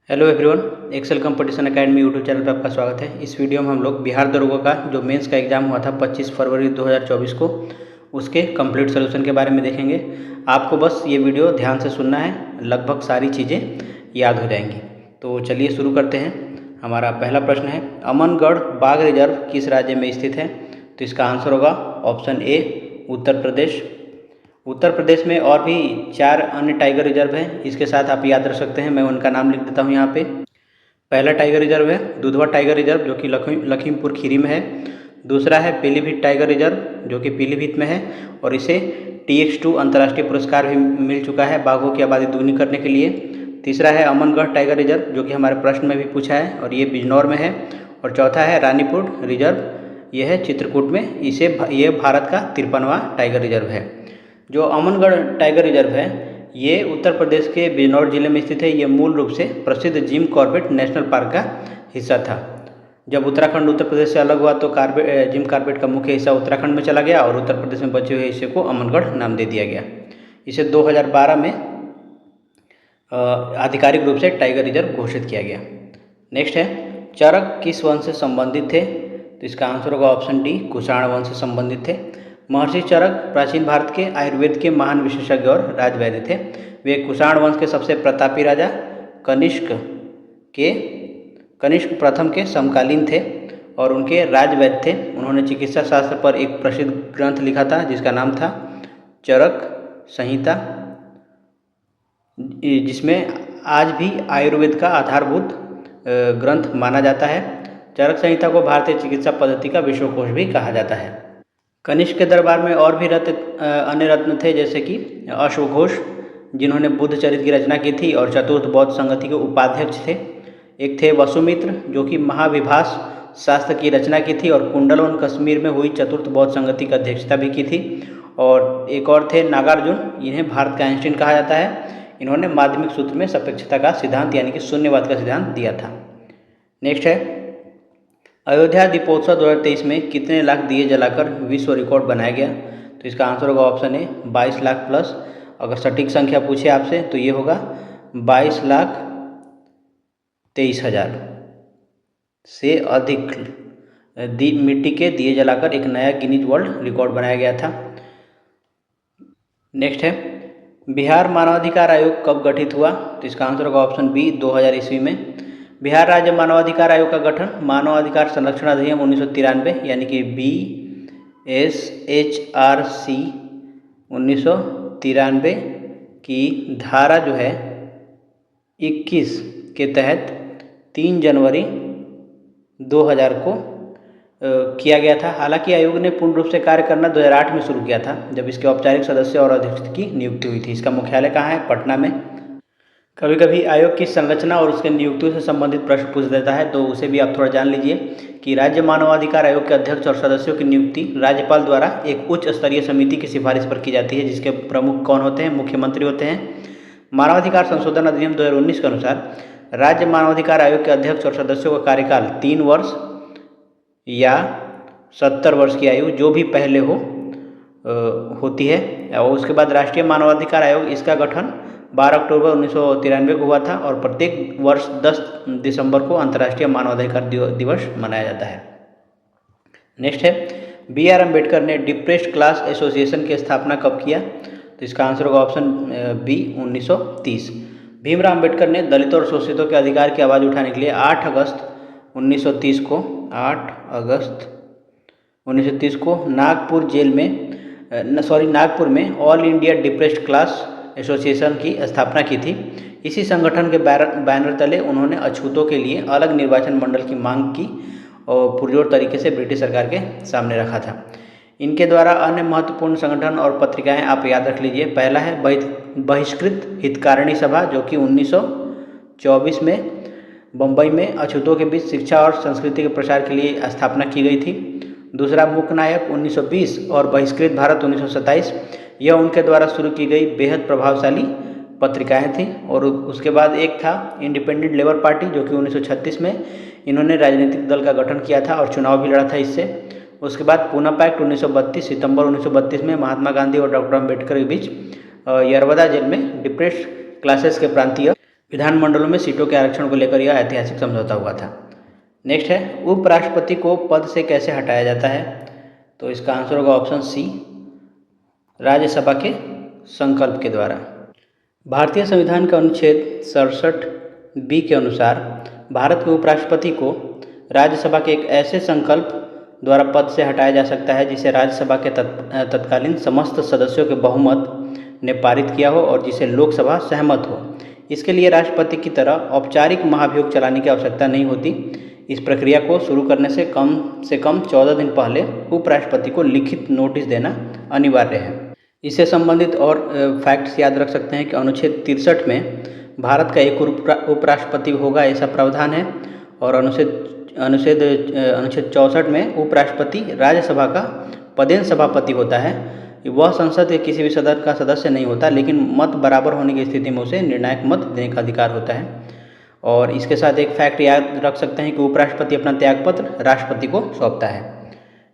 Hello everyone, Excel Competition Academy YouTube channel पर आपका स्वागत है। इस वीडियो में हम लोग बिहार दरोगा का जो मेंस का एग्ज़ाम हुआ था 25 फरवरी 2024 को, उसके कंप्लीट सॉल्यूशन के बारे में देखेंगे। आपको बस ये वीडियो ध्यान से सुनना है, लगभग सारी चीज़ें याद हो जाएंगी। तो चलिए शुरू करते हैं। हमारा पहला प्रश्न है, अमनगढ़ बाघ रिजर्व किस राज्य में स्थित है? तो इसका आंसर होगा ऑप्शन ए, उत्तर प्रदेश। उत्तर प्रदेश में और भी 4 अन्य टाइगर रिजर्व हैं, इसके साथ आप याद रख सकते हैं। मैं उनका नाम लिख देता हूँ यहाँ पे। पहला टाइगर रिजर्व है दुधवा टाइगर रिजर्व, जो कि लखीमपुर खीरी में है। दूसरा है पीलीभीत टाइगर रिजर्व, जो कि पीलीभीत में है, और इसे TX2 अंतर्राष्ट्रीय पुरस्कार भी मिल चुका है बाघों की आबादी दुगनी करने के लिए। तीसरा है अमनगढ़ टाइगर रिजर्व, जो कि हमारे प्रश्न में भी पूछा है, और ये बिजनौर में है। और चौथा है रानीपुर रिजर्व, यह है चित्रकूट में। ये भारत का 53वां टाइगर रिजर्व है। जो अमनगढ़ टाइगर रिजर्व है, ये उत्तर प्रदेश के बिजनौर जिले में स्थित है। ये मूल रूप से प्रसिद्ध जिम कॉर्बेट नेशनल पार्क का हिस्सा था। जब उत्तराखंड उत्तर प्रदेश से अलग हुआ तो जिम कॉर्बेट का मुख्य हिस्सा उत्तराखंड में चला गया और उत्तर प्रदेश में बचे हुए हिस्से को अमनगढ़ नाम दे दिया गया। इसे 2012 में आधिकारिक रूप से टाइगर रिजर्व घोषित किया गया। नेक्स्ट है, चरक किस वंश से संबंधित थे? तो इसका आंसर होगा ऑप्शन डी, कुषाण वंश से संबंधित थे। महर्षि चरक प्राचीन भारत के आयुर्वेद के महान विशेषज्ञ और राजवैद्य थे। वे कुषाण वंश के सबसे प्रतापी राजा कनिष्क प्रथम के समकालीन थे और उनके राजवैद्य थे। उन्होंने चिकित्सा शास्त्र पर एक प्रसिद्ध ग्रंथ लिखा था जिसका नाम था चरक संहिता, जिसमें आज भी आयुर्वेद का आधारभूत ग्रंथ माना जाता है। चरक संहिता को भारतीय चिकित्सा पद्धति का विश्वकोश भी कहा जाता है। कनिष्क के दरबार में और भी अन्य रत्न थे, जैसे कि अश्वघोष, जिन्होंने बुद्ध चरित्र की रचना की थी और चतुर्थ बौद्ध संगति के उपाध्यक्ष थे। एक थे वसुमित्र, जो कि महाविभास शास्त्र की रचना की थी और कुंडलोन कश्मीर में हुई चतुर्थ बौद्ध संगति की अध्यक्षता भी की थी। और एक और थे नागार्जुन, इन्हें भारत का आइंस्टीन कहा जाता है। इन्होंने माध्यमिक सूत्र में सापेक्षता का सिद्धांत यानी कि शून्यवाद का सिद्धांत दिया था। नेक्स्ट है, अयोध्या दीपोत्सव 2023 में कितने लाख दिए जलाकर विश्व रिकॉर्ड बनाया गया? तो इसका आंसर होगा ऑप्शन ए, 22 लाख प्लस। अगर सटीक संख्या पूछे आपसे तो ये होगा 22,23,000 से अधिक मिट्टी के दिए जलाकर एक नया गिनीज वर्ल्ड रिकॉर्ड बनाया गया था। नेक्स्ट है, बिहार मानवाधिकार आयोग कब गठित हुआ? तो इसका आंसर होगा ऑप्शन बी, 2000 ईस्वी में। बिहार राज्य मानवाधिकार आयोग का गठन मानवाधिकार संरक्षण अधिनियम 1993 यानी कि BSHRC 1993 की धारा जो है 21 के तहत 3 जनवरी 2000 को किया गया था। हालांकि आयोग ने पूर्ण रूप से कार्य करना 2008 में शुरू किया था, जब इसके औपचारिक सदस्य और अध्यक्ष की नियुक्ति हुई थी। इसका मुख्यालय कहाँ है? पटना में। कभी कभी आयोग की संरचना और उसके नियुक्तियों से संबंधित प्रश्न पूछ देता है, तो उसे भी आप थोड़ा जान लीजिए कि राज्य मानवाधिकार आयोग के अध्यक्ष और सदस्यों की नियुक्ति राज्यपाल द्वारा एक उच्च स्तरीय समिति की सिफारिश पर की जाती है, जिसके प्रमुख कौन होते हैं? मुख्यमंत्री होते हैं। मानवाधिकार संशोधन अधिनियम 2019 के अनुसार राज्य मानवाधिकार आयोग के अध्यक्ष और सदस्यों का कार्यकाल 3 वर्ष या 70 वर्ष की आयु, जो भी पहले होती है। और उसके बाद राष्ट्रीय मानवाधिकार आयोग, इसका गठन 12 अक्टूबर 1993 को हुआ था और प्रत्येक वर्ष 10 दिसंबर को अंतर्राष्ट्रीय मानवाधिकार दिवस मनाया जाता है। नेक्स्ट है, BR अम्बेडकर ने डिप्रेस्ड क्लास एसोसिएशन की स्थापना कब किया? तो इसका आंसर होगा ऑप्शन बी, 1930। भीमराव अम्बेडकर ने दलितों और शोषितों के अधिकार की आवाज़ उठाने के लिए 8 अगस्त 1930 को नागपुर में all India depressed class association की स्थापना की थी। इसी संगठन के बैनर तले उन्होंने अछूतों के लिए अलग निर्वाचन मंडल की मांग की और पुरजोर तरीके से ब्रिटिश सरकार के सामने रखा था। इनके द्वारा अन्य महत्वपूर्ण संगठन और पत्रिकाएं आप याद रख लीजिए। पहला है बहिष्कृत हितकारिणी सभा, जो कि 1924 में बम्बई में अछूतों के बीच शिक्षा और संस्कृति के प्रसार के लिए स्थापना की गई थी। दूसरा मूकनायक 1920 और बहिष्कृत भारत 1927, यह उनके द्वारा शुरू की गई बेहद प्रभावशाली पत्रिकाएं थी। और उसके बाद एक था इंडिपेंडेंट लेबर पार्टी, जो कि 1936 में इन्होंने राजनीतिक दल का गठन किया था और चुनाव भी लड़ा था इससे। उसके बाद पूना पैक्ट 1932, सितंबर 1932 में महात्मा गांधी और डॉक्टर अम्बेडकर के बीच यरवदा जेल में डिप्रेस्ड क्लासेस के प्रांतीय विधानमंडलों में सीटों के आरक्षण को लेकर यह ऐतिहासिक समझौता हुआ था। नेक्स्ट है, उपराष्ट्रपति को पद से कैसे हटाया जाता है? तो इसका आंसर होगा ऑप्शन सी, राज्यसभा के संकल्प के द्वारा। भारतीय संविधान के अनुच्छेद 67 के अनुसार भारत के उपराष्ट्रपति को राज्यसभा के एक ऐसे संकल्प द्वारा पद से हटाया जा सकता है जिसे राज्यसभा के तत्कालीन समस्त सदस्यों के बहुमत ने पारित किया हो और जिसे लोकसभा सहमत हो। इसके लिए राष्ट्रपति की तरह औपचारिक महाभियोग चलाने की आवश्यकता नहीं होती। इस प्रक्रिया को शुरू करने से कम 14 दिन पहले उपराष्ट्रपति को लिखित नोटिस देना अनिवार्य है। इससे संबंधित और फैक्ट्स याद रख सकते हैं कि अनुच्छेद 63 में भारत का एक उपराष्ट्रपति होगा, ऐसा प्रावधान है। और अनुच्छेद 64 में उपराष्ट्रपति राज्यसभा का पदेन सभापति होता है। वह संसद के किसी भी सदन का सदस्य नहीं होता, लेकिन मत बराबर होने की स्थिति में उसे निर्णायक मत देने का अधिकार होता है। और इसके साथ एक फैक्ट याद रख सकते हैं कि उपराष्ट्रपति अपना त्यागपत्र राष्ट्रपति को सौंपता है।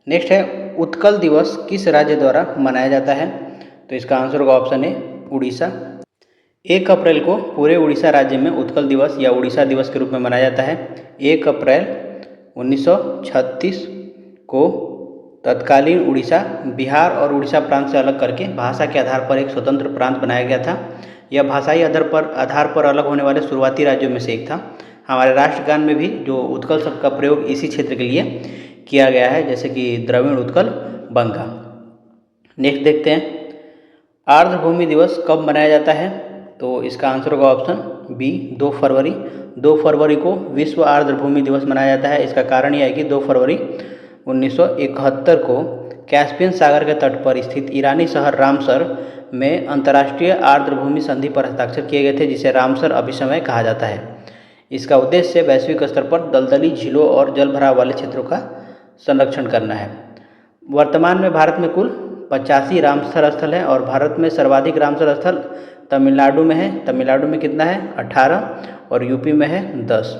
नेक्स्ट है, उत्कल दिवस किस राज्य द्वारा मनाया जाता है? तो इसका आंसर होगा ऑप्शन ए, उड़ीसा। 1 अप्रैल को पूरे उड़ीसा राज्य में उत्कल दिवस या उड़ीसा दिवस के रूप में मनाया जाता है। 1 अप्रैल 1936 को तत्कालीन उड़ीसा बिहार और उड़ीसा प्रांत से अलग करके भाषा के आधार पर एक स्वतंत्र प्रांत बनाया गया था। यह भाषाई आधार पर अलग होने वाले शुरुआती राज्यों में से एक था। हमारे राष्ट्रगान में भी जो उत्कल शब्द का प्रयोग इसी क्षेत्र के लिए किया गया है, जैसे कि द्रविड़ उत्कल बंगा। नेक्स्ट देखते हैं, आर्द्रभूमि दिवस कब मनाया जाता है? तो इसका आंसर होगा ऑप्शन बी, 2 फरवरी। 2 फरवरी को विश्व आर्द्रभूमि दिवस मनाया जाता है। इसका कारण यह है कि 2 फरवरी 1971 को कैस्पियन सागर के तट पर स्थित ईरानी शहर रामसर में अंतर्राष्ट्रीय आर्द्रभूमि संधि पर हस्ताक्षर किए गए थे, जिसे रामसर अभिसमय कहा जाता है। इसका उद्देश्य वैश्विक स्तर पर दलदली झीलों और जलभराव वाले क्षेत्रों का संरक्षण करना है। वर्तमान में भारत में कुल 85 रामसर स्थल हैं और भारत में सर्वाधिक रामसर स्थल तमिलनाडु में है। तमिलनाडु में कितना है? 18 और यूपी में है 10।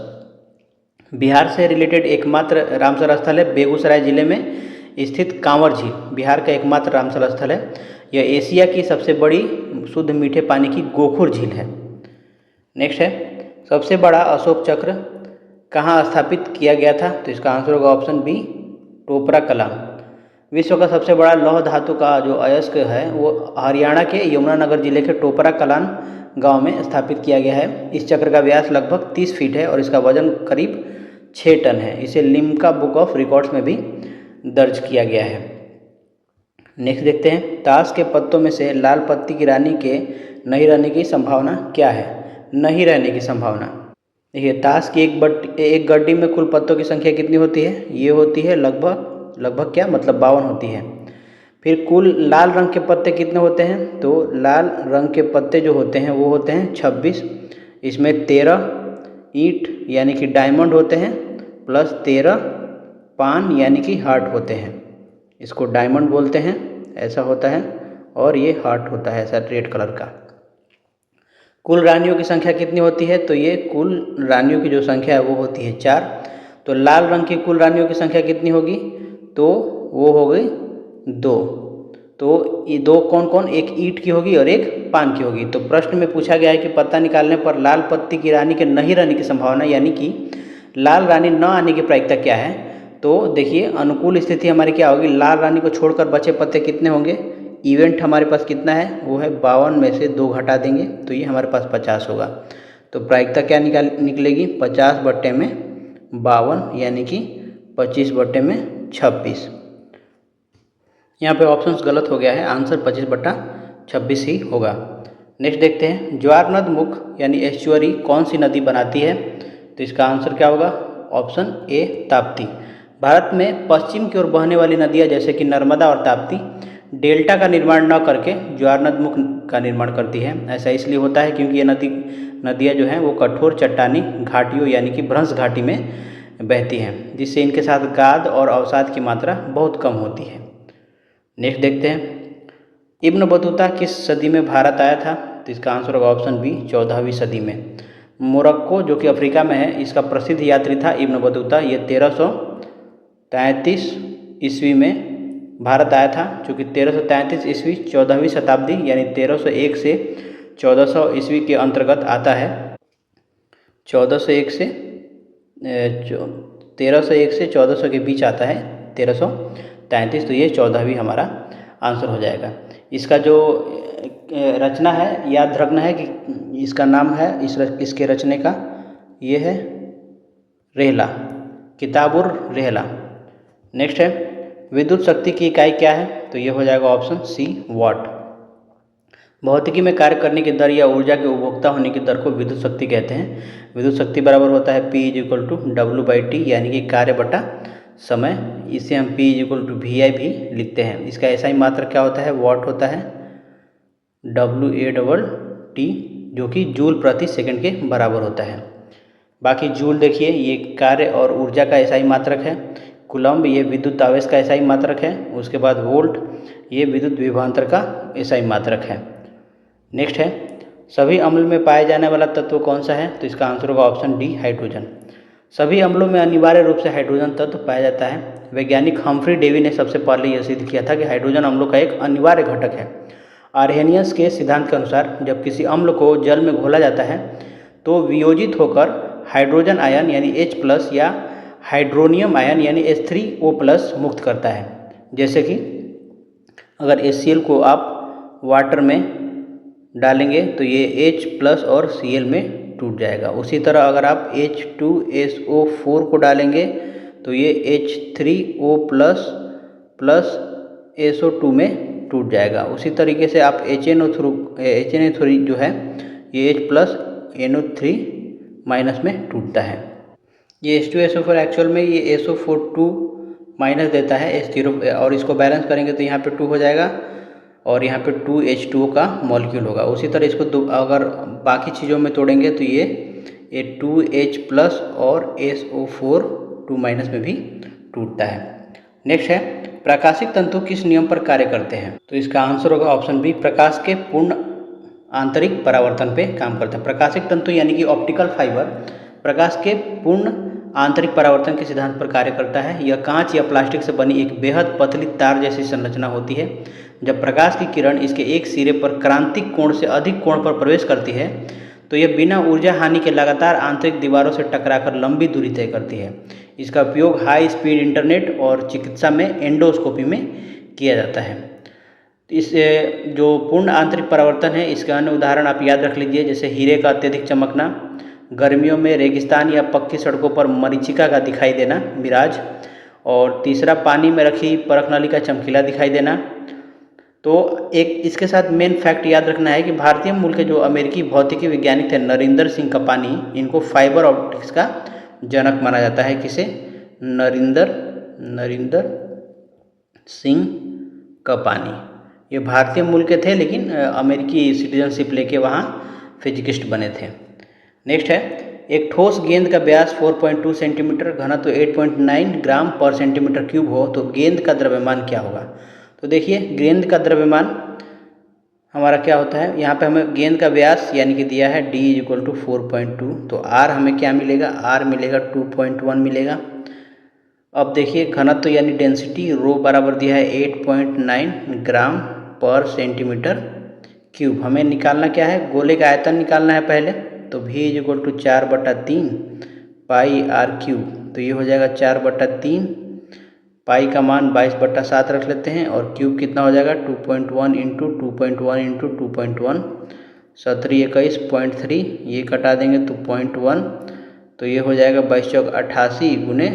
बिहार से रिलेटेड एकमात्र रामसर स्थल है बेगूसराय जिले में स्थित कांवर झील, बिहार का एकमात्र रामसर स्थल है। यह एशिया की सबसे बड़ी शुद्ध मीठे पानी की गोखुर झील है। नेक्स्ट है, सबसे बड़ा अशोक चक्र कहाँ स्थापित किया गया था? तो इसका आंसर होगा ऑप्शन बी, टोपरा कलां। विश्व का सबसे बड़ा लौह धातु का जो अयस्क है वो हरियाणा के यमुनानगर जिले के टोपरा कलां गांव में स्थापित किया गया है। इस चक्र का व्यास लगभग 30 फीट है और इसका वजन करीब 6 टन है। इसे लिम्का बुक ऑफ रिकॉर्ड्स में भी दर्ज किया गया है। नेक्स्ट देखते हैं, ताश के पत्तों में से लाल पत्ती की रानी के नहीं रहने की संभावना क्या है? नहीं रहने की संभावना, देखिए ताश की एक गड्डी में कुल पत्तों की संख्या कितनी होती है? ये होती है लगभग क्या मतलब 52 होती है। फिर कुल लाल रंग के पत्ते कितने होते हैं? तो लाल रंग के पत्ते जो होते हैं वो होते हैं 26। इसमें 13 ईंट यानी कि डायमंड होते हैं प्लस 13 पान यानी कि हार्ट होते हैं। इसको डायमंड बोलते हैं, ऐसा होता है, और ये हार्ट होता है ऐसा रेड कलर का। कुल रानियों की संख्या कितनी होती है? तो ये कुल रानियों की जो संख्या है वो होती है 4। तो लाल रंग की कुल रानियों की संख्या कितनी होगी? तो वो हो गई 2। तो ये 2 कौन कौन? एक ईंट की होगी और एक पान की होगी। तो प्रश्न में पूछा गया है कि पत्ता निकालने पर लाल पत्ती की रानी के नहीं रहने की संभावना यानी कि लाल रानी न आने की प्रायिकता क्या है? तो देखिए अनुकूल स्थिति हमारी क्या होगी? लाल रानी को छोड़कर बचे पत्ते कितने होंगे? इवेंट हमारे पास कितना है? वो है 52 में से 2 घटा देंगे तो ये हमारे पास 50 होगा। तो प्रायिकता क्या निकलेगी? 50/52 यानी कि 25/26। यहाँ पे ऑप्शंस गलत हो गया है, आंसर 25/26 ही होगा। नेक्स्ट देखते हैं, ज्वार नद मुख यानी एस्चुअरी कौन सी नदी बनाती है? तो इसका आंसर क्या होगा? Option A, Tapti. भारत में पश्चिम की ओर बहने वाली नदियाँ जैसे कि नर्मदा और ताप्ती डेल्टा का निर्माण न करके ज्वार नद मुख का निर्माण करती है। ऐसा इसलिए होता है क्योंकि ये नदियाँ जो हैं वो कठोर चट्टानी घाटियों यानी कि भ्रंश घाटी में बहती हैं, जिससे इनके साथ गाद और अवसाद की मात्रा बहुत कम होती है। नेक्स्ट देखते हैं, इब्न बतूता किस सदी में भारत आया था? तो इसका आंसर होगा ऑप्शन बी, 14वीं सदी में। मोरक्को जो कि अफ्रीका में है, इसका प्रसिद्ध यात्री था इब्न बतूता। ये 1333 ईस्वी में भारत आया था। चूँकि 1333 ईस्वी 14वीं शताब्दी यानी 1301 से 1400 ईस्वी के अंतर्गत आता है। 1301 से 1400 के बीच आता है, 1333, तो ये 14 हमारा आंसर हो जाएगा। इसका जो रचना है, याद रखना है कि इसका नाम है, इसके रचने का ये है रेहला, किताबुर रेहला। नेक्स्ट है विद्युत शक्ति की इकाई क्या है, तो ये हो जाएगा ऑप्शन सी वाट। भौतिकी में कार्य करने की दर या ऊर्जा के उपभोक्ता होने की दर को विद्युत शक्ति कहते हैं। विद्युत शक्ति बराबर होता है P = W/T, यानी कि कार्य बटा समय। इसे हम P = VI भी लिखते हैं। इसका ऐसा ही मात्रक क्या होता है, वाट होता है, WA/T, जो कि जूल प्रति सेकंड के बराबर होता है। बाकी जूल देखिए, ये कार्य और ऊर्जा का ऐसा ही मात्रक है। कूलम्ब, ये विद्युत आवेश का ऐसा ही मात्रक है। उसके बाद वोल्ट, ये विद्युत विभवांतर का ऐसा ही मात्रक है। नेक्स्ट है सभी अम्ल में पाया जाने वाला तत्व कौन सा है, तो इसका आंसर होगा ऑप्शन डी हाइड्रोजन। सभी अम्लों में अनिवार्य रूप से हाइड्रोजन तत्व पाया जाता है। वैज्ञानिक हम्फ्री डेवी ने सबसे पहले यह सिद्ध किया था कि हाइड्रोजन अम्लों का एक अनिवार्य घटक है। आर्हेनियस के सिद्धांत के अनुसार जब किसी अम्ल को जल में घोला जाता है तो वियोजित होकर हाइड्रोजन आयन यानी H+ या हाइड्रोनियम आयन यानी H3O+ मुक्त करता है। जैसे कि अगर HCl को आप वाटर में डालेंगे तो ये H+ और Cl में टूट जाएगा। उसी तरह अगर आप H2SO4 को डालेंगे तो ये H3O+ SO2 में टूट जाएगा। उसी तरीके से आप HNO3 जो है ये H+ NO3- में टूटता है। ये H2SO4 एक्चुअल में ये SO4 देता है H0, और इसको बैलेंस करेंगे तो यहाँ पे 2 हो जाएगा और यहाँ पे 2H2O का मॉलिक्यूल होगा। उसी तरह इसको अगर बाकी चीज़ों में तोड़ेंगे तो ये 2H+ और SO4 2- में भी टूटता है। नेक्स्ट है प्रकाशिक तंतु किस नियम पर कार्य करते हैं, तो इसका आंसर होगा ऑप्शन बी, प्रकाश के पूर्ण आंतरिक परावर्तन पे काम करता है। प्रकाशिक तंतु यानी कि ऑप्टिकल फाइबर प्रकाश के पूर्ण आंतरिक परावर्तन के सिद्धांत पर कार्य करता है। यह कांच या प्लास्टिक से बनी एक बेहद पतली तार जैसी संरचना होती है। जब प्रकाश की किरण इसके एक सिरे पर क्रांतिक कोण से अधिक कोण पर प्रवेश करती है तो यह बिना ऊर्जा हानि के लगातार आंतरिक दीवारों से टकराकर लंबी दूरी तय करती है। इसका उपयोग हाई स्पीड इंटरनेट और चिकित्सा में एंडोस्कोपी में किया जाता है। इस जो पूर्ण आंतरिक परावर्तन है इसके अन्य उदाहरण आप याद रख लीजिए, जैसे हीरे का अत्यधिक चमकना, गर्मियों में रेगिस्तान या पक्की सड़कों पर मरीचिका का दिखाई देना मिराज, और तीसरा पानी में रखी परख नली का चमकीला दिखाई देना। तो एक इसके साथ मेन फैक्ट याद रखना है कि भारतीय मूल के जो अमेरिकी भौतिकी वैज्ञानिक थे नरिंदर सिंह कपानी, इनको फाइबर ऑप्टिक्स का जनक माना जाता है। किसे? नरिंदर सिंह कपानी। ये भारतीय मूल के थे लेकिन अमेरिकी सिटीजनशिप लेके वहाँ फिजिकिस्ट बने थे। नेक्स्ट है एक ठोस गेंद का व्यास 4.2 सेंटीमीटर, घनत्व 8.9 ग्राम पर सेंटीमीटर क्यूब हो तो गेंद का द्रव्यमान क्या होगा। तो देखिए गेंद का द्रव्यमान हमारा क्या होता है, यहाँ पे हमें गेंद का व्यास यानी कि दिया है D = 4.2, तो R हमें क्या मिलेगा, R मिलेगा 2.1 मिलेगा। अब देखिए घनत्व यानी डेंसिटी रो बराबर दिया है 8.9 ग्राम पर सेंटीमीटर क्यूब। हमें निकालना क्या है, गोले का आयतन निकालना है पहले, तो V = 4/3 पाई r³, तो ये हो जाएगा 4/3, पाई का मान 22/7 रख लेते हैं और क्यूब कितना हो जाएगा 2.1 × 2.1 × 2.1, 17 21.3, ये कटा देंगे तो 0.1, तो ये हो जाएगा 22 चौक 88 गुने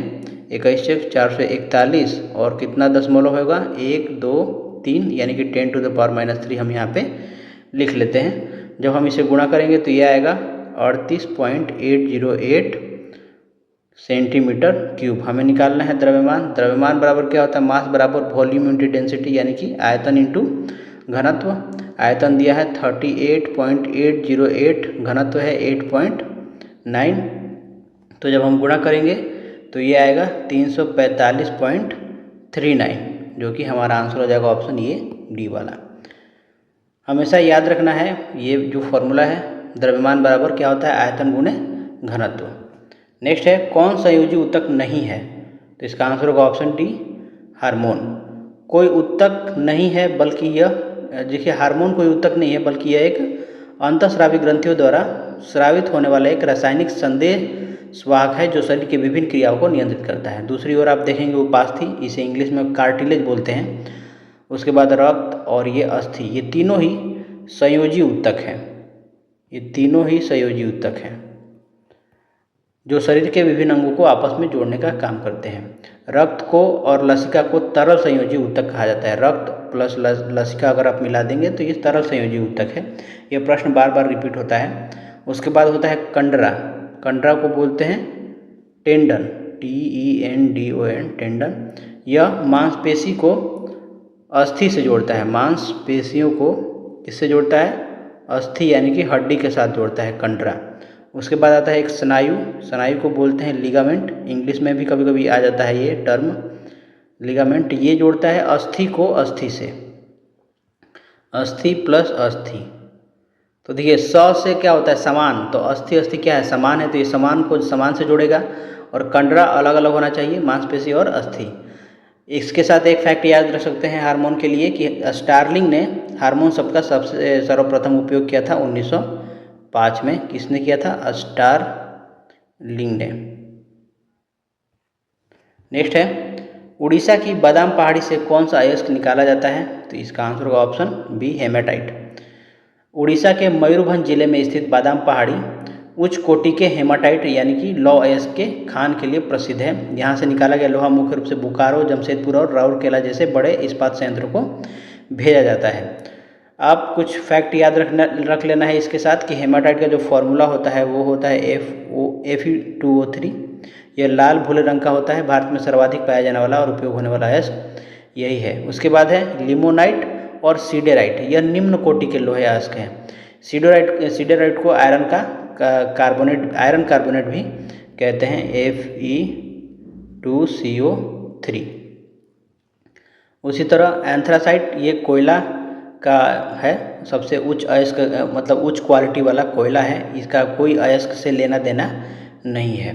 21 चौक 441, और कितना दशमलव होगा 1 2 3 यानी कि 10⁻³ हम यहाँ पे लिख लेते हैं। जब हम इसे गुणा करेंगे तो ये आएगा 38.808 सेंटीमीटर क्यूब। हमें निकालना है द्रव्यमान। द्रव्यमान बराबर क्या होता है, मास बराबर वॉल्यूम इंटू डेंसिटी यानी कि आयतन इंटू घनत्व। आयतन दिया है 38.808, घनत्व है 8.9, तो जब हम गुणा करेंगे तो ये आएगा 345.39, जो कि हमारा आंसर हो जाएगा ऑप्शन ये डी वाला। हमेशा याद रखना है ये जो फॉर्मूला है, द्रव्यमान बराबर क्या होता है आयतन गुणे घनत्व। नेक्स्ट है कौन संयोजी ऊतक नहीं है, तो इसका आंसर होगा ऑप्शन डी हार्मोन। कोई ऊतक नहीं है बल्कि यह देखिए हार्मोन कोई ऊतक नहीं है बल्कि यह एक अंतःस्रावी ग्रंथियों द्वारा स्रावित होने वाला एक रासायनिक संदेश वाहक है जो शरीर की विभिन्न क्रियाओं को नियंत्रित करता है। दूसरी ओर आप देखेंगे उपास्थि, इसे इंग्लिश में कार्टिलेज बोलते हैं। उसके बाद रक्त और ये अस्थि, ये तीनों ही संयोजी ऊतक हैं। ये तीनों ही संयोजी ऊतक हैं जो शरीर के विभिन्न अंगों को आपस में जोड़ने का काम करते हैं। रक्त को और लसिका को तरल संयोजी ऊतक कहा जाता है। रक्त प्लस लसिका अगर आप मिला देंगे तो ये तरल संयोजी ऊतक है। ये प्रश्न बार बार रिपीट होता है। उसके बाद होता है कंडरा। कंडरा को बोलते हैं टेंडन, TENDON, टेंडन। यह मांसपेशी को अस्थि से जोड़ता है। मांसपेशियों को किससे जोड़ता है? अस्थि यानी कि हड्डी के साथ जोड़ता है कंडरा। उसके बाद आता है एक स्नायु। स्नायु को बोलते हैं लिगामेंट। इंग्लिश में भी कभी कभी आ जाता है ये टर्म लिगामेंट। ये जोड़ता है अस्थि को अस्थि से, अस्थि प्लस अस्थि। तो देखिए से क्या होता है? समान। तो अस्थि अस्थि क्या है? समान है, तो ये समान को समान से जोड़ेगा। और कंडरा अलग अलग होना चाहिए, मांसपेशी और अस्थि। इसके साथ एक फैक्ट याद रख सकते हैं हार्मोन के लिए कि स्टार्लिंग ने हार्मोन शब्द का सबसे सर्वप्रथम उपयोग किया था 1905 में। किसने किया था? स्टार्लिंग ने। नेक्स्ट है उड़ीसा की बादाम पहाड़ी से कौन सा अयस्क निकाला जाता है? तो इसका आंसर होगा ऑप्शन बी, हेमाटाइट। उड़ीसा के मयूरभंज जिले में स्थित बादाम पहाड़ी उच्च कोटि के हेमाटाइट यानी कि लौह अयस्क के खान के लिए प्रसिद्ध है। यहाँ से निकाला गया लोहा मुख्य रूप से बोकारो, जमशेदपुर और राउरकेला जैसे बड़े इस्पात संयंत्रों को भेजा जाता है। आप कुछ फैक्ट याद रख लेना है इसके साथ कि हेमाटाइट का जो फॉर्मूला होता है वो होता है Fe2O3। यह लाल भूरे रंग का होता है। भारत में सर्वाधिक पाया जाने वाला और उपयोग होने वाला अयस्क यही है। उसके बाद है लिमोनाइट और सीडेराइट। यह निम्न कोटि के लोहे अयस्क हैं। सीडेराइट को आयरन कार्बोनेट भी कहते हैं, Fe2CO3। उसी तरह एंथ्रासाइट ये कोयला का है, सबसे उच्च अयस्क मतलब उच्च क्वालिटी वाला कोयला है। इसका कोई अयस्क से लेना देना नहीं है।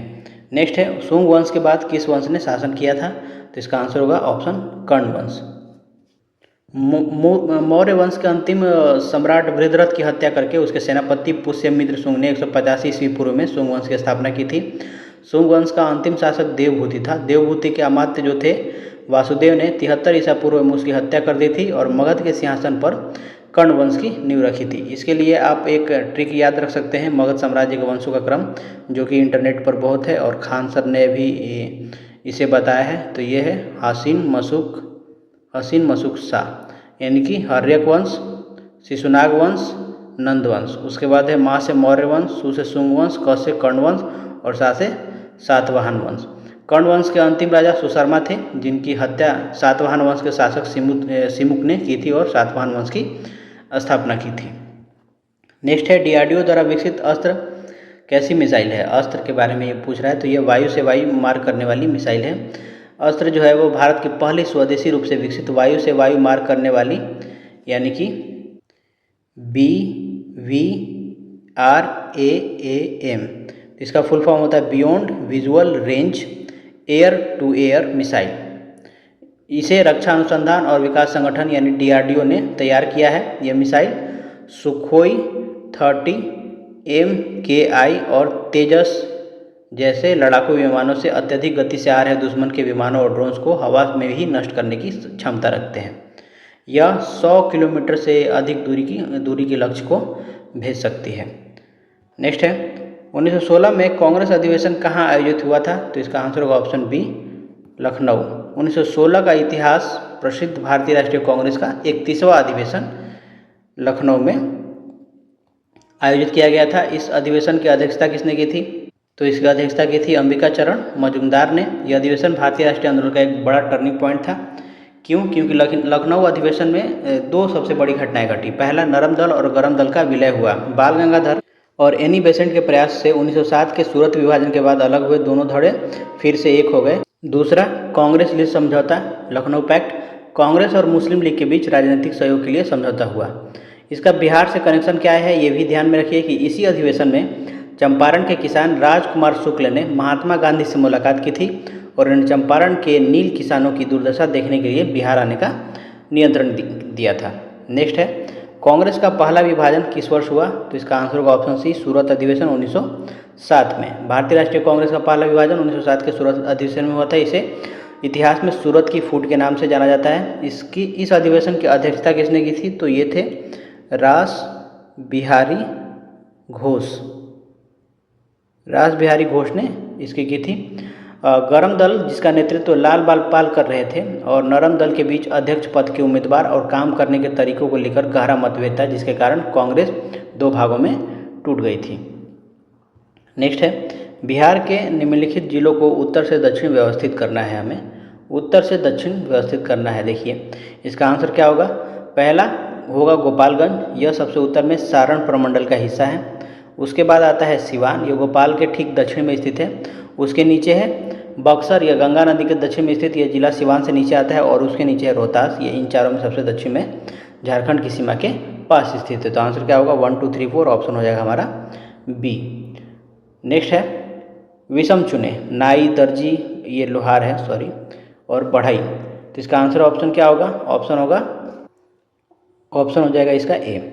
नेक्स्ट है सुंग वंश के बाद किस वंश ने शासन किया था? तो इसका आंसर होगा ऑप्शन कर्ण वंश। मौर्य वंश के अंतिम सम्राट वृद्धरथ की हत्या करके उसके सेनापति पुष्यमित्र शुंग ने 185 ईस्वी पूर्व में शुंग वंश की स्थापना की थी। शुंग वंश का अंतिम शासक देवभूति था। देवभूति के अमात्य जो थे वासुदेव ने 73 ईसा पूर्व में उसकी हत्या कर दी थी और मगध के सिंहासन पर कर्ण वंश की नींव रखी थी। इसके लिए आप एक ट्रिक याद रख सकते हैं, मगध साम्राज्य के वंशों का क्रम, जो कि इंटरनेट पर बहुत है और खान सर ने भी इसे बताया है। तो ये है हसीन मशुक शाह, यानी कि हर्यक वंश, शिशुनाग वंश, नंद वंश। उसके बाद है माँ से मौर्य वंश, सु से शुंग वंश, क से कर्ण वंश और सा से सातवाहन वंश। कर्ण वंश के अंतिम राजा सुशर्मा थे, जिनकी हत्या सातवाहन वंश के शासक सिमुक ने की थी और सातवाहन वंश की स्थापना की थी। नेक्स्ट है DRDO द्वारा विकसित अस्त्र कैसी मिसाइल है? अस्त्र के बारे में ये पूछ रहा है। तो ये वायु से वायु मार करने वाली मिसाइल है। अस्त्र जो है वो भारत की पहली स्वदेशी रूप से विकसित वायु से वायु मार करने वाली यानी कि BVRAAM। इसका फुल फॉर्म होता है beyond visual range air to air missile. इसे रक्षा अनुसंधान और विकास संगठन यानी DRDO ने तैयार किया है। यह मिसाइल सुखोई 30 MKI और तेजस जैसे लड़ाकू विमानों से अत्यधिक गति से आ रहे दुश्मन के विमानों और ड्रोन्स को हवा में ही नष्ट करने की क्षमता रखते हैं। यह 100 किलोमीटर से अधिक दूरी के लक्ष्य को भेज सकती है। नेक्स्ट है 1916 में कांग्रेस अधिवेशन कहाँ आयोजित हुआ था? तो इसका आंसर होगा ऑप्शन बी, लखनऊ। 1916 का इतिहास प्रसिद्ध भारतीय राष्ट्रीय कांग्रेस का 31वां अधिवेशन लखनऊ में आयोजित किया गया था। इस अधिवेशन की अध्यक्षता किसने की थी? तो इसकी अध्यक्षता की थी अंबिका चरण मजुमदार ने। यह अधिवेशन भारतीय राष्ट्रीय आंदोलन का एक बड़ा टर्निंग पॉइंट था। क्यों? क्योंकि लखनऊ अधिवेशन में दो सबसे बड़ी घटनाएं घटी। पहला, नरम दल और गरम दल का विलय हुआ। बाल गंगाधर और एनी बेसेंट के प्रयास से 1907 के सूरत विभाजन के बाद अलग हुए दोनों धड़े फिर से एक हो गए। दूसरा, कांग्रेस लीग समझौता, लखनऊ पैक्ट, कांग्रेस और मुस्लिम लीग के बीच राजनीतिक सहयोग के लिए समझौता हुआ। इसका बिहार से कनेक्शन क्या है ये भी ध्यान में रखिए कि इसी अधिवेशन में चंपारण के किसान राजकुमार शुक्ल ने महात्मा गांधी से मुलाकात की थी और उन्होंने चंपारण के नील किसानों की दुर्दशा देखने के लिए बिहार आने का नियंत्रण दिया था। नेक्स्ट है कांग्रेस का पहला विभाजन किस वर्ष हुआ? तो इसका आंसर होगा ऑप्शन सी, सूरत अधिवेशन 1907 में। भारतीय राष्ट्रीय कांग्रेस का पहला विभाजन 1907 के सूरत अधिवेशन में हुआ था। इसे इतिहास में सूरत की फूट के नाम से जाना जाता है। इस अधिवेशन की अध्यक्षता किसने की थी? तो ये थे रास बिहारी घोष। रास बिहारी घोष ने इसकी की थी। गरम दल जिसका नेतृत्व लाल बाल पाल कर रहे थे और नरम दल के बीच अध्यक्ष पद के उम्मीदवार और काम करने के तरीकों को लेकर गहरा मतभेद था, जिसके कारण कांग्रेस दो भागों में टूट गई थी। नेक्स्ट है, बिहार के निम्नलिखित जिलों को उत्तर से दक्षिण व्यवस्थित करना है। हमें उत्तर से दक्षिण व्यवस्थित करना है। देखिए इसका आंसर क्या होगा? पहला होगा गोपालगंज, यह सबसे उत्तर में सारण प्रमंडल का हिस्सा है। उसके बाद आता है सिवान, ये भोपाल के ठीक दक्षिण में स्थित है। उसके नीचे है बक्सर, यह गंगा नदी के दक्षिण में स्थित, यह जिला सिवान से नीचे आता है। और उसके नीचे है रोहतास, ये इन चारों में सबसे दक्षिण में झारखंड की सीमा के पास स्थित है। तो आंसर क्या होगा? 1 2 3 4, ऑप्शन हो जाएगा हमारा बी। नेक्स्ट है विषम चुने, नाई दर्जी, ये लोहार है सॉरी, और बढ़ई। तो इसका आंसर ऑप्शन क्या होगा? ऑप्शन हो जाएगा इसका ए।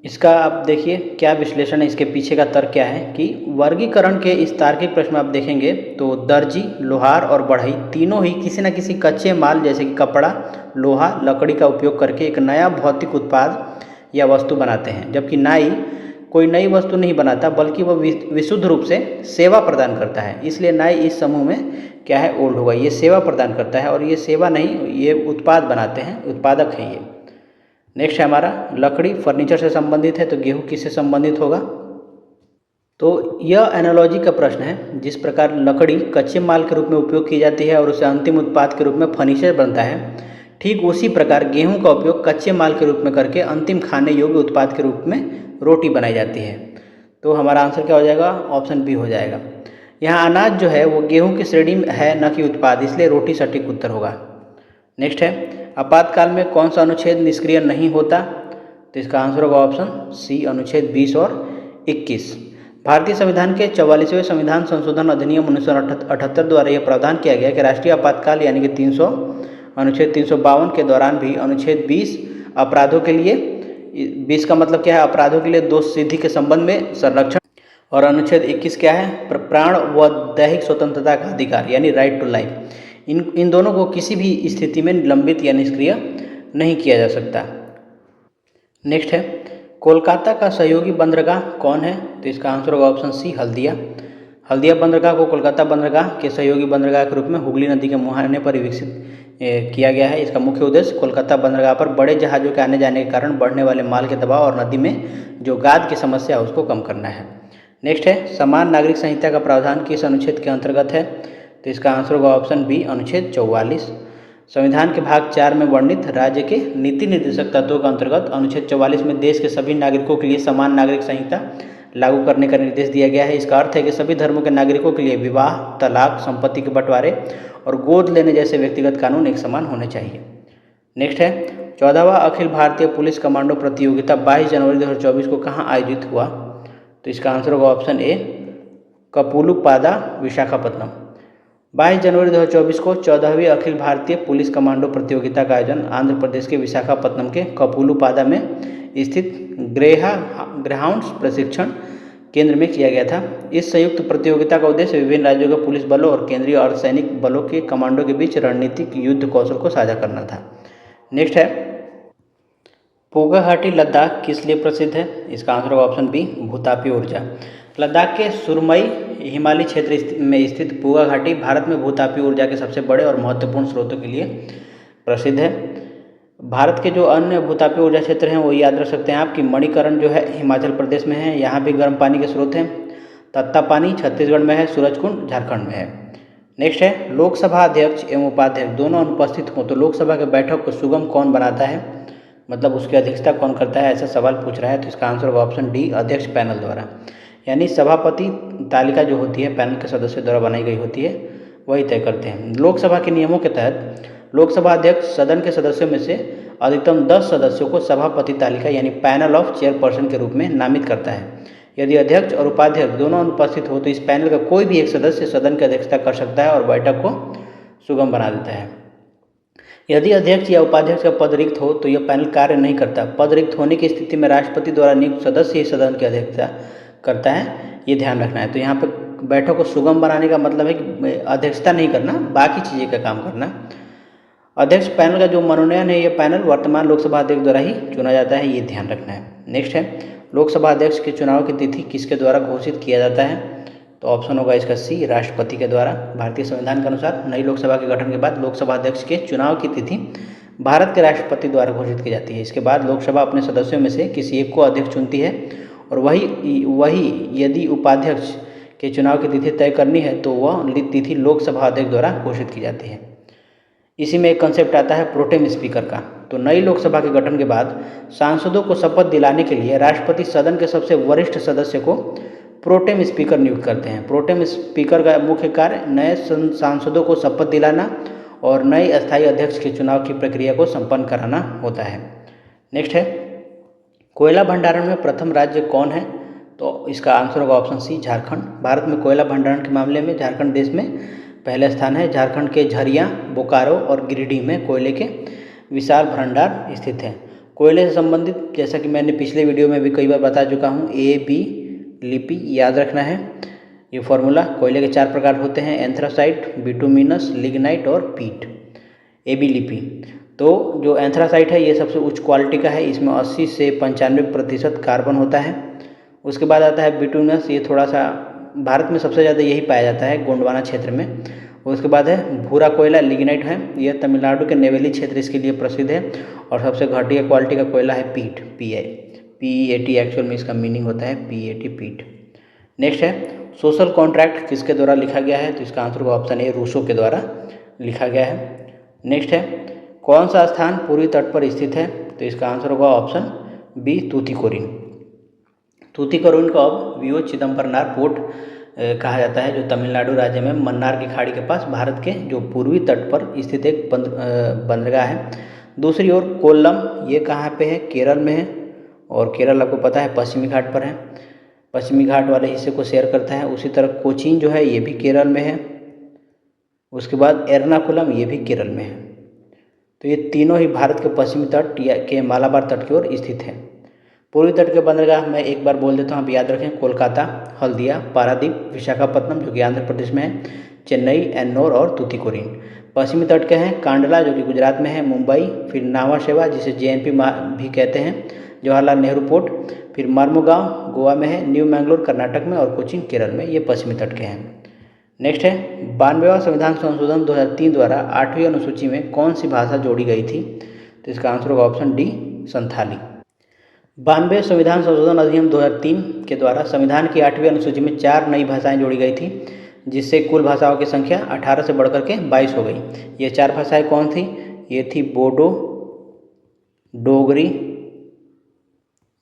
इसका आप देखिए क्या विश्लेषण है, इसके पीछे का तर्क क्या है कि वर्गीकरण के इस तार्किक प्रश्न में आप देखेंगे तो दर्जी, लोहार और बढ़ई तीनों ही किसी न किसी कच्चे माल जैसे कि कपड़ा, लोहा, लकड़ी का उपयोग करके एक नया भौतिक उत्पाद या वस्तु बनाते हैं, जबकि नाई कोई नई वस्तु नहीं बनाता बल्कि वह विशुद्ध रूप से सेवा प्रदान करता है। इसलिए नाई इस समूह में क्या है? ओल्ड होगा। ये सेवा प्रदान करता है और ये सेवा नहीं, ये उत्पाद बनाते हैं, उत्पादक है ये। नेक्स्ट है हमारा लकड़ी, फर्नीचर से संबंधित है, तो गेहूं किससे संबंधित होगा? तो यह एनालॉजी का प्रश्न है। जिस प्रकार लकड़ी कच्चे माल के रूप में उपयोग की जाती है और उसे अंतिम उत्पाद के रूप में फर्नीचर बनता है, ठीक उसी प्रकार गेहूं का उपयोग कच्चे माल के रूप में करके अंतिम खाने योग्य उत्पाद के रूप में रोटी बनाई जाती है। तो हमारा आंसर क्या हो जाएगा? ऑप्शन बी हो जाएगा। यहाँ अनाज जो है वो गेहूँ की श्रेणी में है, न कि उत्पाद, इसलिए रोटी सटीक उत्तर होगा। नेक्स्ट है आपातकाल में कौन सा अनुच्छेद निष्क्रिय नहीं होता? तो इसका आंसर होगा ऑप्शन सी, अनुच्छेद 20 और 21। भारतीय संविधान के 44वें संविधान संशोधन अधिनियम 1978 द्वारा यह प्रावधान किया गया कि राष्ट्रीय आपातकाल यानी कि 300 अनुच्छेद 352 के दौरान भी अनुच्छेद 20 अपराधों के लिए, 20 का मतलब क्या है? अपराधों के लिए दोष सिद्धि के संबंध में संरक्षण, और अनुच्छेद 21 क्या है? प्राण व दैहिक स्वतंत्रता का अधिकार यानी राइट टू लाइफ। इन दोनों को किसी भी स्थिति में निलंबित या निष्क्रिय नहीं किया जा सकता। नेक्स्ट है कोलकाता का सहयोगी बंदरगाह कौन है? तो इसका आंसर होगा ऑप्शन सी, हल्दिया। हल्दिया बंदरगाह को कोलकाता बंदरगाह के सहयोगी बंदरगाह के रूप में हुगली नदी के मुहाने पर विकसित किया गया है। इसका मुख्य उद्देश्य कोलकाता बंदरगाह पर बड़े जहाज़ों के आने जाने के कारण बढ़ने वाले माल के दबाव और नदी में जो गाद की समस्या है उसको कम करना है। नेक्स्ट है समान नागरिक संहिता का प्रावधान किस अनुच्छेद के अंतर्गत है? तो इसका आंसर होगा ऑप्शन बी, अनुच्छेद 44। संविधान के भाग 4 में वर्णित राज्य के नीति निर्देशक तत्वों के अंतर्गत अनुच्छेद 44 में देश के सभी नागरिकों के लिए समान नागरिक संहिता लागू करने का निर्देश दिया गया है। इसका अर्थ है कि सभी धर्मों के नागरिकों के लिए विवाह, तलाक, संपत्ति के बंटवारे और गोद लेने जैसे व्यक्तिगत कानून एक समान होने चाहिए। नेक्स्ट है 14वां अखिल भारतीय पुलिस कमांडो प्रतियोगिता 22 जनवरी 2024 को कहाँ आयोजित हुआ? तो इसका आंसर होगा ऑप्शन ए, कपूलुपादा, विशाखापट्टनम। 22 जनवरी 2024 को 14वीं अखिल भारतीय पुलिस कमांडो प्रतियोगिता का आयोजन आंध्र प्रदेश के विशाखापट्टनम के कपूलुपादा में स्थित ग्रेहाउंड्स प्रशिक्षण केंद्र में किया गया था। इस संयुक्त प्रतियोगिता का उद्देश्य विभिन्न राज्यों के पुलिस बलों और केंद्रीय अर्धसैनिक बलों के कमांडो के बीच रणनीतिक युद्ध कौशल को साझा करना था। नेक्स्ट है पोगा घाटी लद्दाख किस लिए प्रसिद्ध है? इसका आंसर होगा ऑप्शन बी, भूतापीय ऊर्जा। लद्दाख के सुरमई हिमालय क्षेत्र में स्थित पूगा घाटी भारत में भूतापीय ऊर्जा के सबसे बड़े और महत्वपूर्ण स्रोतों के लिए प्रसिद्ध है। भारत के जो अन्य भूतापीय ऊर्जा क्षेत्र हैं वो याद रख सकते हैं आप कि मणिकरण जो है हिमाचल प्रदेश में है, यहाँ भी गर्म पानी के स्रोत हैं। तत्तापानी छत्तीसगढ़ में है, सूरजकुंड झारखंड में है। नेक्स्ट है लोकसभा अध्यक्ष एवं उपाध्यक्ष दोनों अनुपस्थित हों तो लोकसभा के बैठक को सुगम कौन बनाता है, मतलब उसकी अध्यक्षता कौन करता है, ऐसा सवाल पूछ रहा है। तो इसका आंसर होगा ऑप्शन डी, अध्यक्ष पैनल द्वारा, यानी सभापति तालिका जो होती है पैनल के सदस्यों द्वारा बनाई गई होती है वही तय करते हैं। लोकसभा के नियमों के तहत लोकसभा अध्यक्ष सदन के सदस्यों में से अधिकतम 10 सदस्यों को सभापति तालिका यानी पैनल ऑफ चेयरपर्सन के रूप में नामित करता है। यदि अध्यक्ष और उपाध्यक्ष दोनों अनुपस्थित हो तो इस पैनल का कोई भी एक सदस्य सदन की अध्यक्षता कर सकता है और बैठक को सुगम बना देता है। यदि अध्यक्ष या उपाध्यक्ष का पद रिक्त हो तो यह पैनल कार्य नहीं करता। पद रिक्त होने की स्थिति में राष्ट्रपति द्वारा नियुक्त सदस्य ही सदन की अध्यक्षता करता है, ये ध्यान रखना है। तो यहाँ पे बैठक को सुगम बनाने का मतलब है कि अध्यक्षता नहीं करना, बाकी चीज़ें का काम करना। अध्यक्ष पैनल का जो मनोनयन है, ये पैनल वर्तमान लोकसभा अध्यक्ष द्वारा ही चुना जाता है, ये ध्यान रखना है। नेक्स्ट है, लोकसभा अध्यक्ष के चुनाव की तिथि किसके द्वारा घोषित किया जाता है? तो ऑप्शन होगा इसका सी, राष्ट्रपति के द्वारा। भारतीय संविधान के अनुसार नई लोकसभा के गठन के बाद लोकसभा अध्यक्ष के चुनाव की तिथि भारत के राष्ट्रपति द्वारा घोषित की जाती है। इसके बाद लोकसभा अपने सदस्यों में से किसी एक को अध्यक्ष चुनती है और वही यदि उपाध्यक्ष के चुनाव की तिथि तय करनी है तो वह तिथि लोकसभा अध्यक्ष द्वारा घोषित की जाती है। इसी में एक कंसेप्ट आता है प्रोटेम स्पीकर का। तो नई लोकसभा के गठन के बाद सांसदों को शपथ दिलाने के लिए राष्ट्रपति सदन के सबसे वरिष्ठ सदस्य को प्रोटेम स्पीकर नियुक्त करते हैं। प्रोटेम स्पीकर का मुख्य कार्य नए सांसदों को शपथ दिलाना और नए अस्थायी अध्यक्ष के चुनाव की प्रक्रिया को संपन्न कराना होता है। नेक्स्ट है, कोयला भंडारण में प्रथम राज्य कौन है? तो इसका आंसर होगा ऑप्शन सी, झारखंड। भारत में कोयला भंडारण के मामले में झारखंड देश में पहले स्थान है। झारखंड के झरिया, बोकारो और गिरिडीह में कोयले के विशाल भंडार स्थित हैं। कोयले से संबंधित, जैसा कि मैंने पिछले वीडियो में भी कई बार बता चुका हूँ, AB लिपि याद रखना है। ये फॉर्मूला, कोयले के 4 प्रकार होते हैं, एंथ्रासाइट, बिटुमिनस, लिग्नाइट और पीट। AB लिपि, तो जो एंथ्रासाइट है ये सबसे उच्च क्वालिटी का है, इसमें 80 से 95% कार्बन होता है। उसके बाद आता है बिटुमिनस, ये थोड़ा सा भारत में सबसे ज़्यादा यही पाया जाता है, गोंडवाना क्षेत्र में। उसके बाद है भूरा कोयला, लिग्नाइट है, यह तमिलनाडु के नेवेली क्षेत्र इसके लिए प्रसिद्ध है। और सबसे घटिया क्वालिटी का कोयला है पीट, PEAT एक्चुअल में इसका मीनिंग होता है PEAT, पीट। नेक्स्ट है, सोशल कॉन्ट्रैक्ट किसके द्वारा लिखा गया है? तो इसका आंसर होगा ऑप्शन ए, रूसो के द्वारा लिखा गया है। नेक्स्ट है, कौन सा स्थान पूर्वी तट पर स्थित है? तो इसका आंसर होगा ऑप्शन बी, तूतीकोरिन। तूतीकोरिन को अब वीओ चिदम्बरनार पोर्ट कहा जाता है, जो तमिलनाडु राज्य में मन्नार की खाड़ी के पास भारत के जो पूर्वी तट पर स्थित एक बंदरगाह है। दूसरी ओर कोल्लम, ये कहाँ पे है? केरल में है, और केरल आपको पता है पश्चिमी घाट पर है, पश्चिमी घाट वाले हिस्से को शेयर करता है। उसी तरह कोचीन जो है ये भी केरल में है। उसके बाद एर्नाकुलम, ये भी केरल में है। तो ये तीनों ही भारत के पश्चिमी तट या के मालाबार तट की ओर स्थित है। पूर्वी तट के बंदरगाह मैं एक बार बोल देता हूँ, आप याद रखें, कोलकाता, हल्दिया, पारादीप, विशाखापत्तनम जो कि आंध्र प्रदेश में है, चेन्नई, एन्नोर और तूतीकोरिन। पश्चिमी तट के हैं कांडला जो कि गुजरात में है, मुंबई, फिर नावा शेवा जिसे JNP भी कहते हैं, जवाहरलाल नेहरू पोर्ट, फिर मार्मुगांव गोवा में है, न्यू मैंगलोर कर्नाटक में और कोचीन केरल में, ये पश्चिमी तट के हैं। नेक्स्ट है, 92वां संविधान संशोधन 2003 द्वारा 8वीं अनुसूची में कौन सी भाषा जोड़ी गई थी? तो इसका आंसर होगा ऑप्शन डी, संथाली। 92 संविधान संशोधन अधिनियम 2003 के द्वारा संविधान की 8वीं अनुसूची में 4 नई भाषाएं जोड़ी गई थी, जिससे कुल भाषाओं की संख्या 18 से बढ़कर के 22 हो गई। ये 4 भाषाएं कौन थी? ये थी बोडो, डोगरी,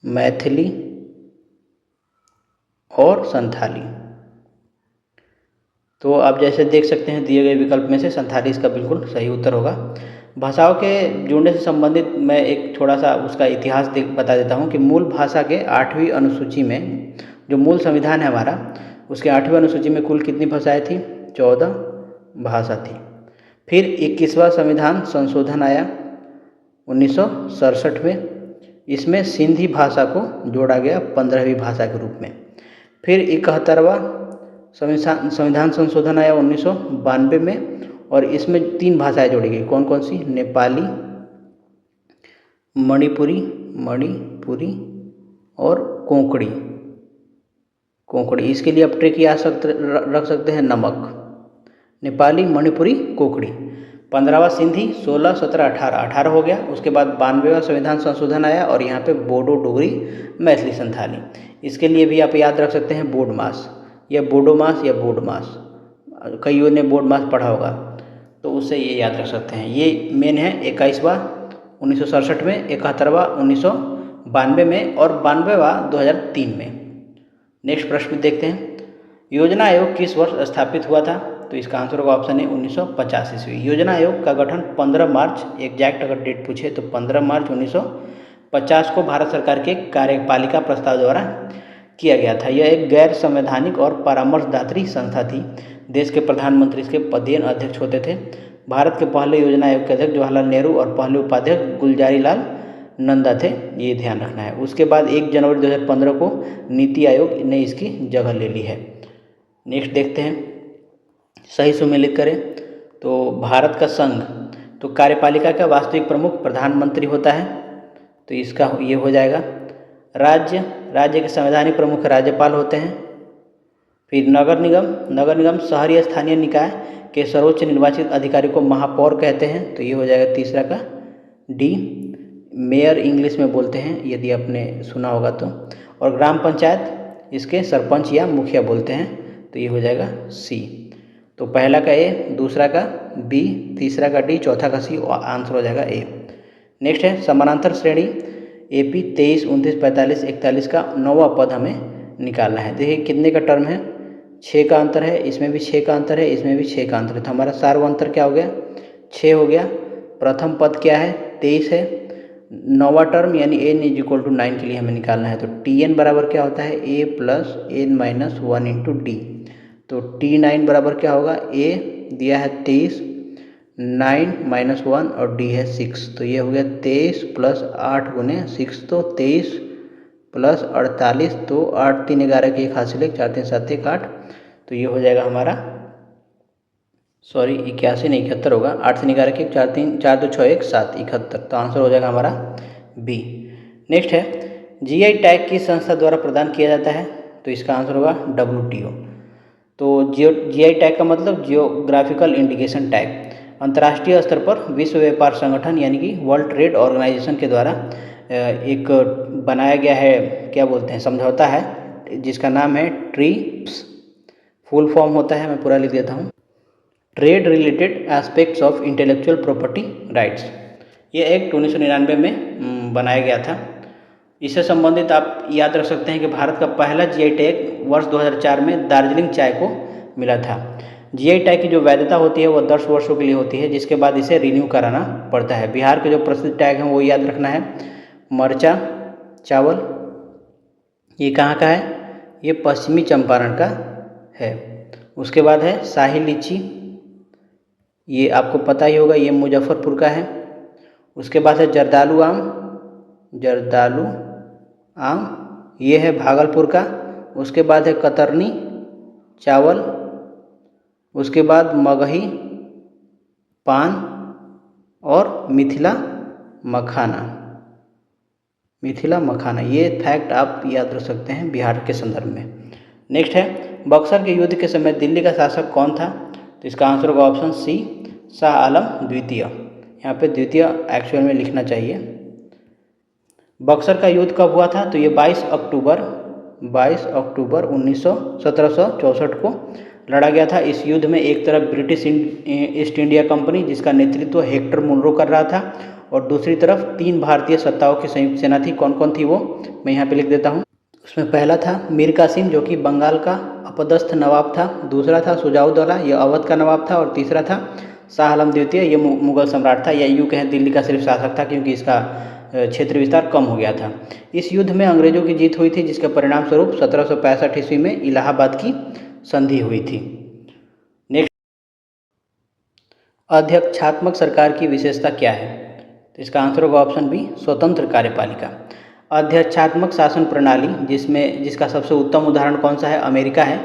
मैथिली और संथाली। तो आप जैसे देख सकते हैं दिए गए विकल्प में से संथाली इसका बिल्कुल सही उत्तर होगा। भाषाओं के जुड़ने से संबंधित मैं एक थोड़ा सा उसका इतिहास बता देता हूँ कि मूल भाषा के 8वीं अनुसूची में, जो मूल संविधान है हमारा, उसके 8वीं अनुसूची में कुल कितनी भाषाएं थी? 14 भाषा थी। फिर 21वां संविधान संशोधन आया 1967 में, इसमें सिंधी भाषा को जोड़ा गया 15वीं भाषा के रूप में। फिर 71वां संविधान संशोधन आया 1992 में, और इसमें 3 भाषाएं जोड़ी गई। कौन कौन सी? नेपाली, मणिपुरी और कोंकणी। इसके लिए आप ट्रिक याद रख सकते हैं, नमक। नेपाली, मणिपुरी, कोंकणी। 15वां सिंधी, 16, 17, 18 हो गया। उसके बाद 92वां संविधान संशोधन आया और यहाँ पे बोडो, डोगरी, मैथिली, संथाली। इसके लिए भी आप याद रख सकते हैं बोडमास, या बोडोमास या बोडमास, कईयों ने बोडमास पढ़ा होगा, तो उससे ये याद रख सकते हैं। ये मेन है 21वां 1967 में, 71वां 1992 में और 92वां 2003 में। नेक्स्ट प्रश्न देखते हैं, योजना आयोग किस वर्ष स्थापित हुआ था? तो इसका आंसर होगा ऑप्शन ए, 1950 ईस्वी। योजना आयोग का गठन 15 मार्च, एग्जैक्ट अगर डेट पूछे तो 15 मार्च 1950 को भारत सरकार के कार्यपालिका प्रस्ताव द्वारा किया गया था। यह एक गैर संवैधानिक और परामर्शदात्री संस्था थी। देश के प्रधानमंत्री इसके पदेन अध्यक्ष होते थे। भारत के पहले योजना आयोग के अध्यक्ष जवाहरलाल नेहरू और पहले उपाध्यक्ष गुलजारी लाल नंदा थे, ये ध्यान रखना है। उसके बाद 1 जनवरी 2015 को नीति आयोग ने इसकी जगह ले ली है। नेक्स्ट देखते हैं, सही सुमेलित करें तो भारत का संघ, तो कार्यपालिका का वास्तविक प्रमुख प्रधानमंत्री होता है, तो इसका ये हो जाएगा। राज्य के संवैधानिक प्रमुख राज्यपाल होते हैं। फिर नगर निगम शहरी स्थानीय निकाय के सर्वोच्च निर्वाचित अधिकारी को महापौर कहते हैं, तो ये हो जाएगा तीसरा का डी। मेयर इंग्लिश में बोलते हैं यदि आपने सुना होगा तो। और ग्राम पंचायत इसके सरपंच या मुखिया बोलते हैं, तो ये हो जाएगा सी। तो पहला का ए, दूसरा का बी, तीसरा का डी, चौथा का सी, और आंसर हो जाएगा ए। नेक्स्ट है समानांतर श्रेणी AP 23, 29, 45, 41 का 9वां पद हमें निकालना है। देखिए कितने का टर्म है, 6 का अंतर है, इसमें भी 6 का अंतर है, इसमें भी 6 का अंतर है, तो हमारा सार्व अंतर क्या हो गया, 6 हो गया। प्रथम पद क्या है, 23 है। 9वां टर्म यानी n = 9 के लिए हमें निकालना है, तो Tn बराबर क्या होता है, a + n - 1 × d। तो T9 बराबर क्या होगा, a दिया है 23, 9 - 1 और d है 6, तो ये हो गया 23 + 8 × 6, तो 23 + 48, तो 8 3 11 के 1 हासिल 1, 4 3 7 1 8, तो ये हो जाएगा हमारा 81 नहीं 71 होगा, 8 3 11 के 1, 4 3 4 2 6 1 7 71, तो आंसर हो जाएगा हमारा बी। नेक्स्ट है GI टैग किस संस्था द्वारा प्रदान किया जाता है, तो इसका आंसर होगा WTO। तो GI टैग का मतलब जियोग्राफिकल इंडिकेशन टैग अंतर्राष्ट्रीय स्तर पर विश्व व्यापार संगठन यानी कि वर्ल्ड ट्रेड ऑर्गेनाइजेशन के द्वारा एक बनाया गया है, क्या बोलते हैं, समझौता है, जिसका नाम है ट्रिप्स। फुल फॉर्म होता है, मैं पूरा लिख देता हूँ, trade related aspects of intellectual property rights. ये एक्ट 1999 में बनाया गया था। इससे संबंधित आप याद रख सकते हैं कि भारत का पहला GI टैग वर्ष 2004 में दार्जिलिंग चाय को मिला था। GI टैग की जो वैधता होती है वो 10 वर्षों के लिए होती है, जिसके बाद इसे रिन्यू कराना पड़ता है। बिहार के जो प्रसिद्ध टैग हैं वो याद रखना है, मरचा चावल, ये कहाँ का है, ये पश्चिमी चंपारण का है। उसके बाद है शाही लीची, ये आपको पता ही होगा, ये मुजफ्फरपुर का है। उसके बाद है जर्दालू आम, ये है भागलपुर का। उसके बाद है कतरनी चावल, उसके बाद मगही पान और मिथिला मखाना, ये फैक्ट आप याद रख सकते हैं बिहार के संदर्भ में। नेक्स्ट है बक्सर के युद्ध के समय दिल्ली का शासक कौन था, तो इसका आंसर होगा ऑप्शन सी, शाह आलम द्वितीय। यहाँ पे द्वितीय एक्चुअल में लिखना चाहिए। बक्सर का युद्ध कब हुआ था, तो ये 22 अक्टूबर 1764 को लड़ा गया था। इस युद्ध में एक तरफ ब्रिटिश ईस्ट इंडिया कंपनी, जिसका नेतृत्व हेक्टर मुनरो कर रहा था, और दूसरी तरफ 3 भारतीय सत्ताओं की संयुक्त सेना थी। कौन कौन थी वो मैं यहाँ पे लिख देता हूँ। उसमें पहला था मीर कासिम, जो कि बंगाल का अपदस्थ नवाब था। दूसरा था सुजाउद्दौला, यह अवध का नवाब था। और तीसरा था शाह आलम द्वितीय, ये मुगल सम्राट था, या यूँ कहें दिल्ली का सिर्फ शासक था, क्योंकि इसका क्षेत्र विस्तार कम हो गया था। इस युद्ध में अंग्रेजों की जीत हुई थी, जिसके परिणाम स्वरूप 1765 ईस्वी में इलाहाबाद की संधि हुई थी। नेक्स्ट, अध्यक्षात्मक सरकार की विशेषता क्या है, तो इसका आंसर होगा ऑप्शन बी, स्वतंत्र कार्यपालिका। अध्यक्षात्मक शासन प्रणाली, जिसका सबसे उत्तम उदाहरण कौन सा है, अमेरिका है।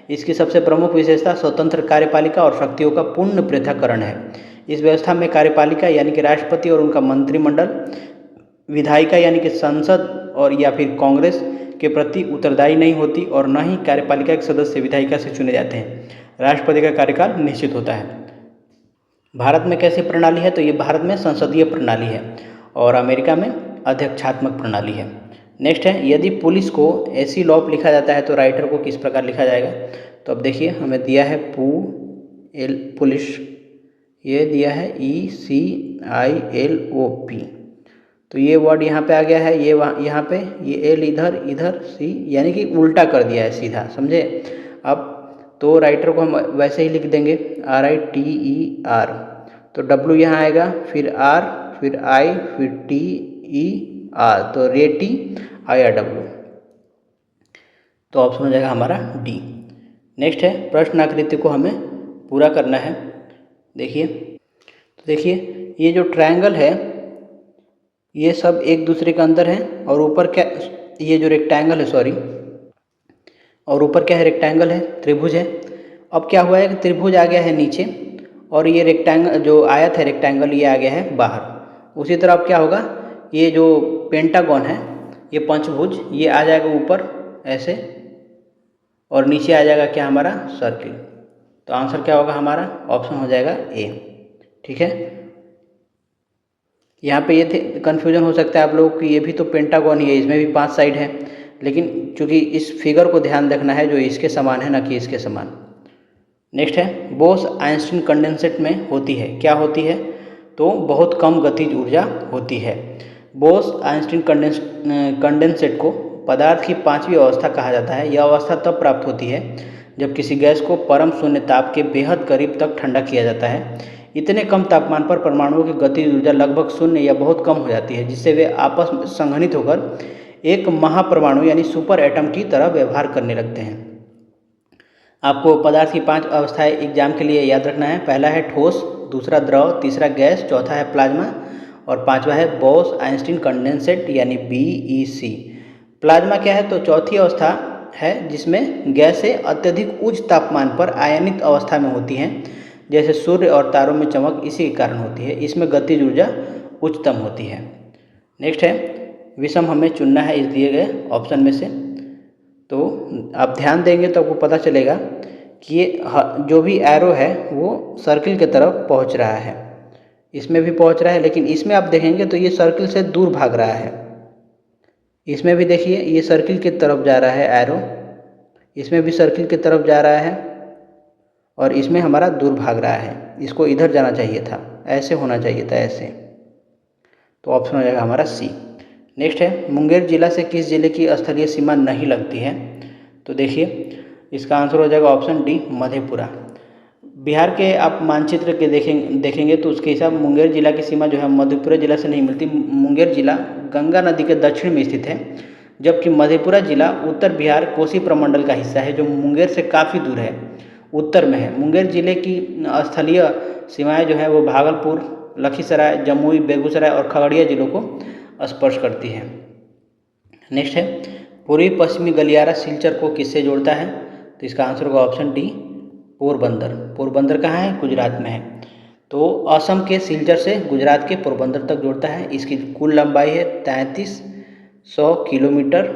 इसकी सबसे प्रमुख विशेषता स्वतंत्र कार्यपालिका और शक्तियों का पूर्ण पृथक्करण है। इस व्यवस्था में कार्यपालिका यानी कि राष्ट्रपति और उनका मंत्रिमंडल, विधायिका यानी कि संसद और या फिर कांग्रेस के प्रति उत्तरदायी नहीं होती, और न ही कार्यपालिका के सदस्य विधायिका से चुने जाते हैं। राष्ट्रपति का कार्यकाल निश्चित होता है। भारत में कैसी प्रणाली है, तो ये भारत में संसदीय प्रणाली है, और अमेरिका में अध्यक्षात्मक प्रणाली है। नेक्स्ट है, यदि पुलिस को ऐसी लॉप लिखा जाता है तो राइटर को किस प्रकार लिखा जाएगा, तो अब देखिए हमें दिया है पुलिस, ये दिया है ECILOP, तो ये वर्ड यहाँ पे आ गया है, ये यहाँ पे, ये एल इधर सी, यानी कि उल्टा कर दिया है सीधा, समझे। अब तो राइटर को हम वैसे ही लिख देंगे RITER, तो W यहाँ आएगा, फिर R, फिर I, फिर TER, तो रेटी IRW, तो ऑप्शन हो जाएगा हमारा D। नेक्स्ट है प्रश्न आकृति को हमें पूरा करना है। देखिए देखिए ये जो ट्रायंगल है ये सब एक दूसरे के अंदर है, और ऊपर क्या, ये जो रेक्टेंगल है सॉरी, और ऊपर क्या है, रेक्टेंगल है, त्रिभुज है। अब क्या हुआ है कि त्रिभुज आ गया है नीचे, और ये रेक्टेंगल जो आयत है रेक्टेंगल ये आ गया है बाहर। उसी तरह अब क्या होगा, ये जो पेंटागन है ये पंचभुज ये आ जाएगा ऊपर ऐसे, और नीचे आ जाएगा क्या हमारा सर्किल। तो आंसर क्या होगा हमारा, ऑप्शन हो जाएगा ए। ठीक है, यहाँ पे ये कन्फ्यूजन हो सकता है आप लोगों की, ये भी तो पेंटागन ही है, इसमें भी 5 साइड है, लेकिन चूंकि इस फिगर को ध्यान रखना है जो इसके समान है ना कि इसके समान। नेक्स्ट है बोस आइंस्टीन कंडेंसेट में होती है, क्या होती है, तो बहुत कम गतिज ऊर्जा होती है। बोस आइंस्टीन कंडेंसेट को पदार्थ की 5वीं अवस्था कहा जाता है। यह अवस्था तब प्राप्त होती है जब किसी गैस को परम शून्य ताप के बेहद करीब तक ठंडा किया जाता है। इतने कम तापमान पर परमाणुओं की गतिज ऊर्जा लगभग शून्य या बहुत कम हो जाती है, जिससे वे आपस में संघनित होकर एक महापरमाणु यानी सुपर एटम की तरह व्यवहार करने लगते हैं। आपको पदार्थ की 5 अवस्थाएं एग्जाम के लिए याद रखना है। पहला है ठोस, दूसरा द्रव, तीसरा गैस, चौथा है प्लाज्मा, और 5वां है बोस आइंस्टीन कंडेंसेट यानी BEC। प्लाज्मा क्या है, तो चौथी अवस्था है जिसमें गैसें अत्यधिक उच्च तापमान पर आयनित अवस्था में होती हैं, जैसे सूर्य और तारों में चमक इसी के कारण होती है। इसमें गतिज ऊर्जा उच्चतम होती है। नेक्स्ट है विषम हमें चुनना है इस दिए गए ऑप्शन में से। तो आप ध्यान देंगे तो आपको पता चलेगा कि ये जो भी एरो है वो सर्किल की तरफ पहुंच रहा है, इसमें भी पहुंच रहा है, लेकिन इसमें आप देखेंगे तो ये सर्किल से दूर भाग रहा है। इसमें भी देखिए ये सर्किल की तरफ जा रहा है एरो, इसमें भी सर्किल की तरफ जा रहा है, और इसमें हमारा दूर भाग रहा है। इसको इधर जाना चाहिए था, ऐसे होना चाहिए था, ऐसे। तो ऑप्शन हो जाएगा हमारा सी। नेक्स्ट है मुंगेर जिला से किस जिले की स्थलीय सीमा नहीं लगती है, तो देखिए इसका आंसर हो जाएगा ऑप्शन डी मधेपुरा। बिहार के आप मानचित्र के देखेंगे तो उसके हिसाब मुंगेर जिला की सीमा जो है मधेपुरा जिला से नहीं मिलती। मुंगेर जिला गंगा नदी के दक्षिण में स्थित है, जबकि मधेपुरा जिला उत्तर बिहार कोसी प्रमंडल का हिस्सा है, जो मुंगेर से काफ़ी दूर है, उत्तर में है। मुंगेर जिले की स्थलीय सीमाएं जो है वो भागलपुर, लखीसराय, जमुई, बेगूसराय और खगड़िया जिलों को स्पर्श करती है। नेक्स्ट है पूर्वी पश्चिमी गलियारा सिलचर को किससे जोड़ता है, तो इसका आंसर होगा ऑप्शन डी पोरबंदर। पोरबंदर कहाँ है, गुजरात में है। तो असम के सिलचर से गुजरात के पोरबंदर तक जोड़ता है। इसकी कुल लंबाई है 3300 किलोमीटर।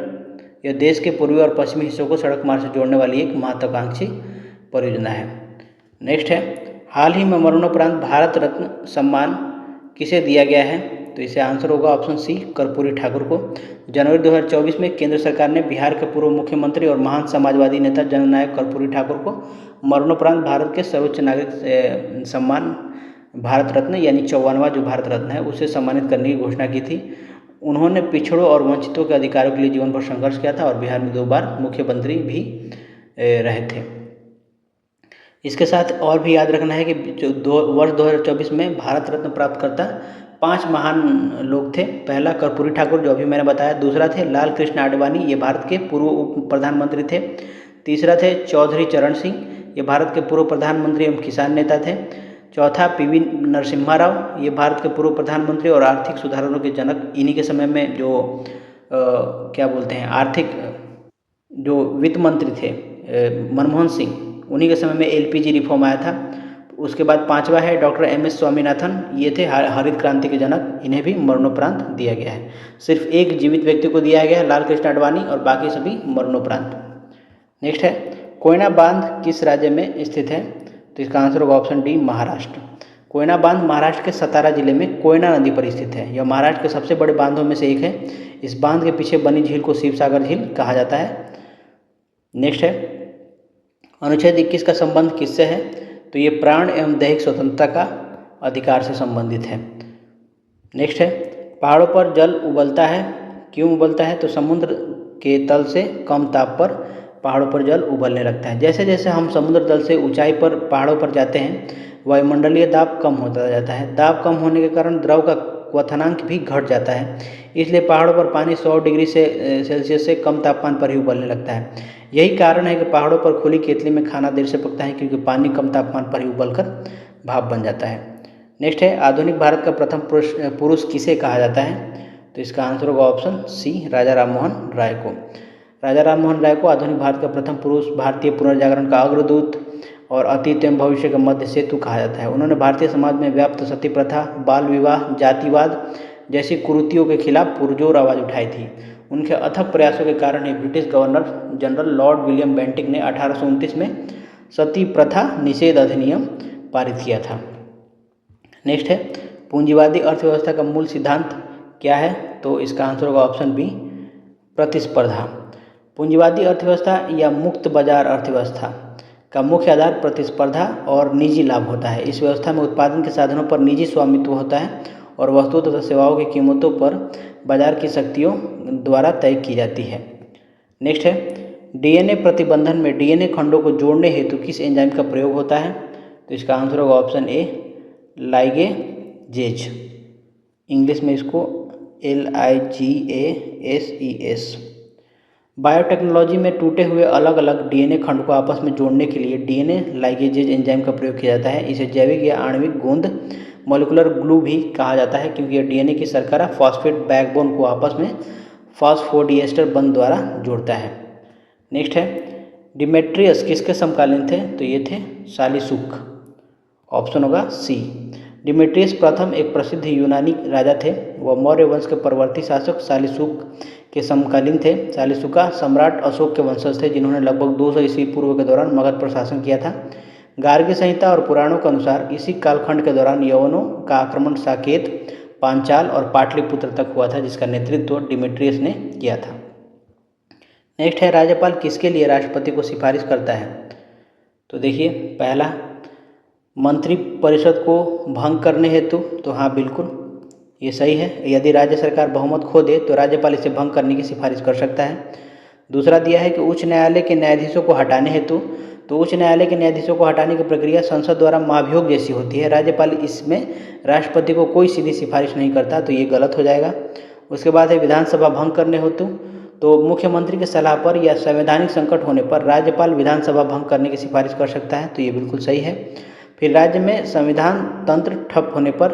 यह देश के पूर्वी और पश्चिमी हिस्सों को सड़क मार्ग से जोड़ने वाली एक महत्वाकांक्षी परियोजना है। नेक्स्ट है हाल ही में मरणोपरांत भारत रत्न सम्मान किसे दिया गया है, तो इसे आंसर होगा ऑप्शन सी कर्पूरी ठाकुर को। जनवरी 2024 में केंद्र सरकार ने बिहार के पूर्व मुख्यमंत्री और महान समाजवादी नेता जननायक कर्पूरी ठाकुर को मरणोपरांत भारत के सर्वोच्च नागरिक सम्मान भारत रत्न यानी 54वां जो भारत रत्न है उसे सम्मानित करने की घोषणा की थी। उन्होंने पिछड़ों और वंचितों के अधिकारों के लिए जीवन भर संघर्ष किया था, और बिहार में 2 बार मुख्यमंत्री भी रहे थे। इसके साथ और भी याद रखना है कि जो वर्ष 2024 में भारत रत्न प्राप्त करता 5 महान लोग थे। पहला कर्पूरी ठाकुर जो अभी मैंने बताया, दूसरा थे लाल कृष्ण आडवाणी, ये भारत के पूर्व उप प्रधानमंत्री थे। तीसरा थे चौधरी चरण सिंह, ये भारत के पूर्व प्रधानमंत्री एवं किसान नेता थे। चौथा PV नरसिम्हा राव, ये भारत के पूर्व प्रधानमंत्री और आर्थिक सुधारों के जनक। इन्हीं के समय में जो क्या बोलते हैं आर्थिक जो वित्त मंत्री थे मनमोहन सिंह, उन्हीं के समय में LPG रिफॉर्म आया था। उसके बाद 5वां है डॉक्टर MS स्वामीनाथन, ये थे हरित क्रांति के जनक। इन्हें भी मरणोपरांत दिया गया है। सिर्फ एक जीवित व्यक्ति को दिया गया है लाल कृष्ण आडवाणी, और बाकी सभी मरणोपरांत। नेक्स्ट है कोयना बांध किस राज्य में स्थित है, तो इसका आंसर होगा ऑप्शन डी महाराष्ट्र। कोयना बांध महाराष्ट्र के सतारा जिले में कोयना नदी पर स्थित है। यह महाराष्ट्र के सबसे बड़े बांधों में से एक है। इस बांध के पीछे बनी झील को शिवसागर झील कहा जाता है। नेक्स्ट है अनुच्छेद 21 का संबंध किससे है, तो ये प्राण एवं दैहिक स्वतंत्रता का अधिकार से संबंधित है। नेक्स्ट है पहाड़ों पर जल उबलता है, क्यों उबलता है, तो समुद्र के तल से कम ताप पर पहाड़ों पर जल उबलने लगता है। जैसे जैसे हम समुद्र तल से ऊंचाई पर पहाड़ों पर जाते हैं वायुमंडलीय दाब कम होता जाता है। दाब कम होने के कारण द्रव का क्वथनांक भी घट जाता है, इसलिए पहाड़ों पर पानी 100 डिग्री सेल्सियस से कम तापमान पर ही उबलने लगता है। यही कारण है कि पहाड़ों पर खुली केतली में खाना देर से पकता है, क्योंकि पानी कम तापमान पर ही उबलकर भाप बन जाता है। नेक्स्ट है आधुनिक भारत का प्रथम पुरुष किसे कहा जाता है? तो इसका आंसर होगा ऑप्शन सी, राजा राममोहन राय को। राजा राममोहन राय को आधुनिक भारत का प्रथम पुरुष, भारतीय पुनर्जागरण का अग्रदूत और अतीत एवं भविष्य का मध्य सेतु कहा जाता है। उन्होंने भारतीय समाज में व्याप्त सती प्रथा, बाल विवाह, जातिवाद जैसी कुरीतियों के खिलाफ पुरजोर आवाज़ उठाई थी। उनके अथक प्रयासों के कारण ही British governor general Lord William Bentinck ने 1829 में सती प्रथा निषेध अधिनियम पारित किया था। नेक्स्ट है पूंजीवादी अर्थव्यवस्था का मूल सिद्धांत क्या है? तो इसका आंसर होगा ऑप्शन बी, प्रतिस्पर्धा। पूंजीवादी अर्थव्यवस्था या मुक्त बाजार अर्थव्यवस्था का मुख्य आधार प्रतिस्पर्धा और निजी लाभ होता है। इस व्यवस्था में उत्पादन के साधनों पर निजी स्वामित्व होता है और वस्तुओं तथा सेवाओं की कीमतों पर बाजार की शक्तियों द्वारा तय की जाती है। नेक्स्ट है डीएनए प्रतिबंधन में डीएनए खंडों को जोड़ने हेतु किस एंजाइम का प्रयोग होता है? तो इसका आंसर होगा ऑप्शन ए, लाइगेजेज। इंग्लिश में इसको LIGASES। बायोटेक्नोलॉजी में टूटे हुए अलग अलग डीएनए खंड को आपस में जोड़ने के लिए डीएनए लाइगेजेज एंजाइम का प्रयोग किया जाता है। इसे जैविक या आणविक गोंद मॉलिक्यूलर ग्लू भी कहा जाता है, क्योंकि यह डीएनए की शर्करा फॉस्फेट बैकबोन को आपस में फॉस्फोडीएस्टर बंध द्वारा जोड़ता है। नेक्स्ट है डिमेट्रियस किसके समकालीन थे? तो ये थे सालिसुक। ऑप्शन होगा सी। डिमेट्रियस प्रथम एक प्रसिद्ध यूनानी राजा थे। वह मौर्य वंश के परवर्ती शासक सालिसुक के समकालीन थे। सालिसुका सम्राट अशोक के वंशज थे, जिन्होंने लगभग 200 ईस्वी पूर्व के दौरान मगध पर शासन किया था। गार्गी संहिता और पुराणों के अनुसार इसी कालखंड के दौरान यवनों का आक्रमण साकेत, पांचाल और पाटलिपुत्र तक हुआ था, जिसका नेतृत्व डिमेट्रियस ने किया था। नेक्स्ट है राज्यपाल किसके लिए राष्ट्रपति को सिफारिश करता है? तो देखिए पहला मंत्री परिषद को भंग करने हेतु, तो हाँ बिल्कुल ये सही है। यदि राज्य सरकार बहुमत खो दे तो राज्यपाल इसे भंग करने की सिफारिश कर सकता है। दूसरा दिया है कि उच्च न्यायालय के न्यायाधीशों को हटाने हेतु, तो उच्च न्यायालय के न्यायाधीशों को हटाने की प्रक्रिया संसद द्वारा महाभियोग जैसी होती है। राज्यपाल इसमें राष्ट्रपति को कोई सीधी सिफारिश नहीं करता, तो ये गलत हो जाएगा। उसके बाद है विधानसभा भंग करने हेतु, तो मुख्यमंत्री की सलाह पर या संवैधानिक संकट होने पर राज्यपाल विधानसभा भंग करने की सिफारिश कर सकता है, तो ये बिल्कुल सही है। फिर राज्य में संविधान तंत्र ठप होने पर,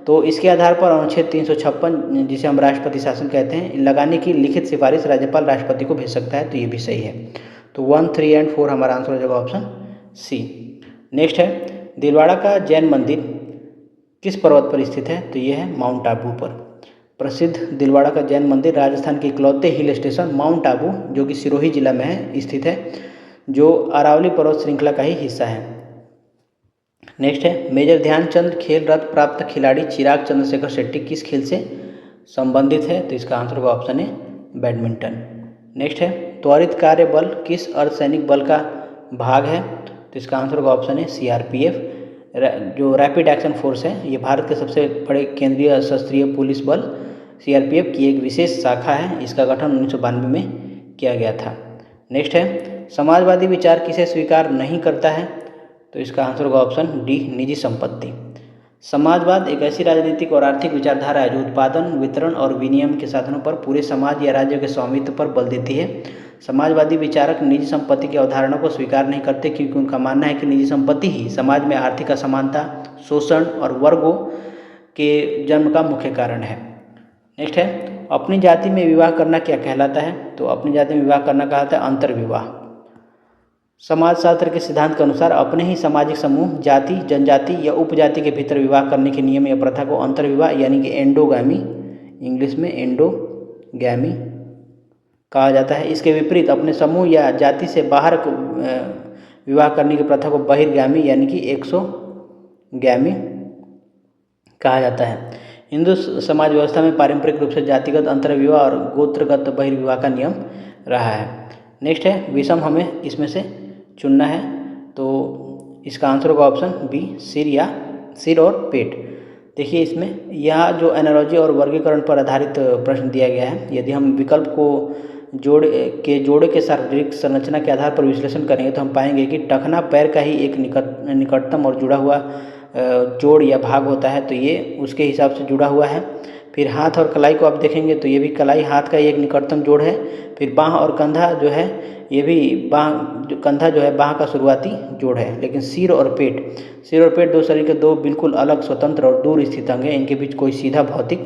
तो इसके आधार पर अनुच्छेद 356 जिसे हम राष्ट्रपति शासन कहते हैं लगाने की लिखित सिफारिश राज्यपाल राष्ट्रपति को भेज सकता है, तो ये भी सही है। तो 1, 3 एंड 4 हमारा आंसर हो जाएगा ऑप्शन सी। नेक्स्ट है दिलवाड़ा का जैन मंदिर किस पर्वत पर स्थित है? तो ये है माउंट आबू पर। प्रसिद्ध दिलवाड़ा का जैन मंदिर राजस्थान के इकलौते हिल स्टेशन माउंट आबू, जो कि सिरोही जिला में है, स्थित है, जो अरावली पर्वत श्रृंखला का ही हिस्सा है। नेक्स्ट है मेजर ध्यानचंद खेल रत्न प्राप्त खिलाड़ी चिराग चंद्रशेखर शेट्टी किस खेल से संबंधित है? तो इसका आंसर होगा ऑप्शन ए, बैडमिंटन। नेक्स्ट है त्वरित कार्य बल किस अर्धसैनिक बल का भाग है? तो इसका आंसर होगा ऑप्शन ए, CRPF। जो रैपिड एक्शन फोर्स है, ये भारत के सबसे बड़े केंद्रीय सशस्त्रीय पुलिस बल CRPF की एक विशेष शाखा है। इसका गठन 1992 में किया गया था। नेक्स्ट है समाजवादी विचार किसे स्वीकार नहीं करता है? तो इसका आंसर होगा ऑप्शन डी, निजी संपत्ति। समाजवाद एक ऐसी राजनीतिक और आर्थिक विचारधारा है जो उत्पादन, वितरण और विनिमय के साधनों पर पूरे समाज या राज्य के स्वामित्व पर बल देती है। समाजवादी विचारक निजी संपत्ति की अवधारणा को स्वीकार नहीं करते, क्योंकि उनका मानना है कि निजी संपत्ति ही समाज में आर्थिक असमानता, शोषण और वर्गों के जन्म का मुख्य कारण है। नेक्स्ट है अपनी जाति में विवाह करना क्या कहलाता है? तो अपनी जाति में विवाह करना कहलाता है अंतर्विवाह। समाजशास्त्र के सिद्धांत के अनुसार अपने ही सामाजिक समूह, जाति, जनजाति या उपजाति के भीतर विवाह करने के नियम या प्रथा को अंतर्विवाह यानी कि एंडोगैमी, इंग्लिश में एंडोगैमी कहा जाता है। इसके विपरीत अपने समूह या जाति से बाहर विवाह करने की प्रथा को बहिर्गामी यानी कि एक्सोगैमी कहा जाता है। हिंदू समाज व्यवस्था में पारंपरिक रूप से जातिगत अंतर्विवाह और गोत्रगत बहिर्विवाह का नियम रहा है। नेक्स्ट है विषम, हमें इसमें से चुनना है, तो इसका आंसर होगा ऑप्शन बी, सिर और पेट। देखिए इसमें यह जो एनालॉजी और वर्गीकरण पर आधारित प्रश्न दिया गया है। यदि हम विकल्प को जोड़े के शारीरिक संरचना के आधार पर विश्लेषण करेंगे तो हम पाएंगे कि टखना पैर का ही एक निकटतम और जुड़ा हुआ जोड़ या भाग होता है, तो ये उसके हिसाब से जुड़ा हुआ है। फिर हाथ और कलाई को आप देखेंगे तो ये भी कलाई हाथ का एक निकटतम जोड़ है। फिर बाँह और कंधा जो है, ये भी कंधा जो है बाँह का शुरुआती जोड़ है। लेकिन सिर और पेट दो शरीर के दो बिल्कुल अलग, स्वतंत्र और दूर स्थित अंग है, इनके बीच कोई सीधा भौतिक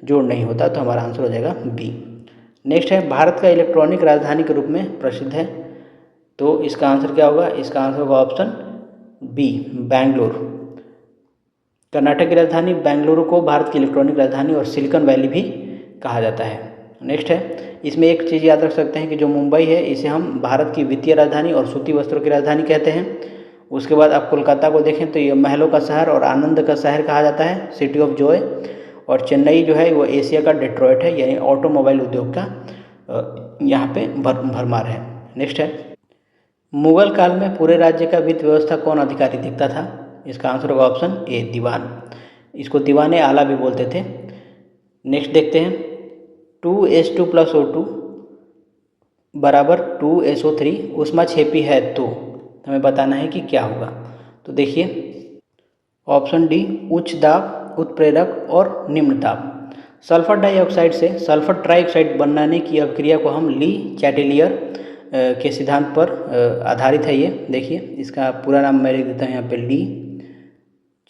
जोड़ नहीं होता। तो हमारा आंसर हो जाएगा बी। नेक्स्ट है, भारत का इलेक्ट्रॉनिक राजधानी के रूप में प्रसिद्ध है। तो इसका आंसर क्या होगा? इसका आंसर होगा ऑप्शन बी, बेंगलुरु। कर्नाटक की राजधानी बेंगलुरु को भारत की इलेक्ट्रॉनिक राजधानी और सिलिकॉन वैली भी कहा जाता है। नेक्स्ट है, इसमें एक चीज़ याद रख सकते हैं कि जो मुंबई है इसे हम भारत की वित्तीय राजधानी और सूती वस्त्रों की राजधानी कहते हैं। उसके बाद आप कोलकाता को देखें तो ये महलों का शहर और आनंद का शहर कहा जाता है, सिटी ऑफ जॉय। और चेन्नई जो है वो एशिया का डेट्रॉइट है, यानी ऑटोमोबाइल उद्योग का यहाँ पे भरमार है। नेक्स्ट है, मुगल काल में पूरे राज्य का वित्त व्यवस्था कौन अधिकारी देखता था? इसका आंसर होगा ऑप्शन ए, दीवान। इसको दीवाने आला भी बोलते थे। नेक्स्ट देखते हैं, 2s2 + O2 बराबर 2SO3 ऊष्माक्षेपी है तो हमें बताना है कि क्या होगा। तो देखिए ऑप्शन डी, उच्च दाब, उत्प्रेरक और निम्न दाब। सल्फर डाइऑक्साइड से सल्फर ट्राइऑक्साइड बनाने की अभिक्रिया को हम ली चैटेलियर के सिद्धांत पर आधारित है। ये देखिए, इसका पूरा नाम मैं लिख देता हूँ यहाँ पे, ली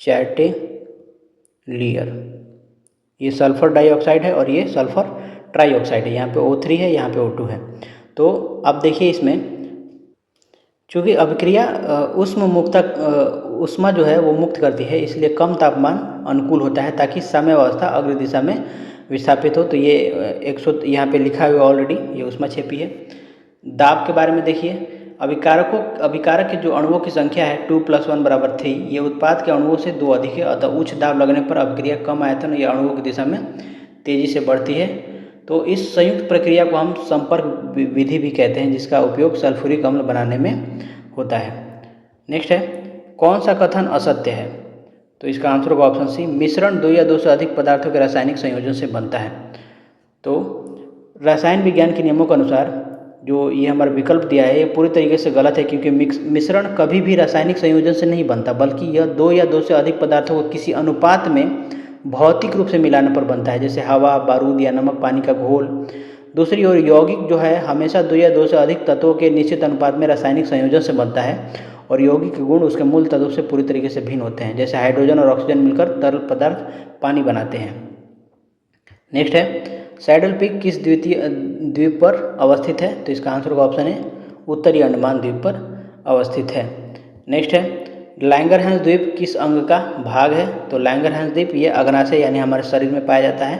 चैटेलियर। ये सल्फर डाइऑक्साइड है और ये सल्फर ट्राइऑक्साइड है। यहाँ पे O3 है, यहाँ पे O2 है। तो अब देखिए इसमें चूँकि अभिक्रिया ऊष्मा जो है वो मुक्त करती है, इसलिए कम तापमान अनुकूल होता है ताकि साम्यावस्था अग्र दिशा में विस्थापित हो। तो ये 100 यहाँ पे लिखा हुआ ऑलरेडी, ये ऊष्माक्षेपी है। दाब के बारे में देखिए, अभिकारक के जो अणुओं की संख्या है 2 + 1 = 3, ये उत्पाद के अणुओं से 2 अधिक है। अतः उच्च दाब लगने पर अभिक्रिया कम आयतन या अणुओं की दिशा में तेजी से बढ़ती है। तो इस संयुक्त प्रक्रिया को हम संपर्क विधि भी कहते हैं, जिसका उपयोग सल्फ्यूरिक अम्ल बनाने में होता है। नेक्स्ट है, कौन सा कथन असत्य है? तो इसका आंसर होगा ऑप्शन सी, मिश्रण 2 या 2 से अधिक पदार्थों के रासायनिक संयोजन से बनता है। तो रसायन विज्ञान के नियमों के अनुसार जो ये हमारा विकल्प दिया है ये पूरी तरीके से गलत है, क्योंकि मिश्रण कभी भी रासायनिक संयोजन से नहीं बनता, बल्कि यह 2 या 2 से अधिक पदार्थों को किसी अनुपात में भौतिक रूप से मिलाने पर बनता है, जैसे हवा, बारूद या नमक पानी का घोल। दूसरी ओर यौगिक जो है हमेशा 2 या 2 से अधिक तत्वों के निश्चित अनुपात में रासायनिक संयोजन से बनता है, और यौगिक के गुण उसके मूल तत्वों से पूरी तरीके से भिन्न होते हैं, जैसे हाइड्रोजन और ऑक्सीजन मिलकर तरल पदार्थ पानी बनाते हैं। नेक्स्ट है, सैडल पीक किस द्वीप पर अवस्थित है? तो इसका आंसर होगा ऑप्शन है, उत्तरी अंडमान द्वीप पर अवस्थित है। नेक्स्ट है, लैंगरहैंस द्वीप किस अंग का भाग है? तो लैंगरहैंस द्वीप ये अग्नाशय यानी हमारे शरीर में पाया जाता है।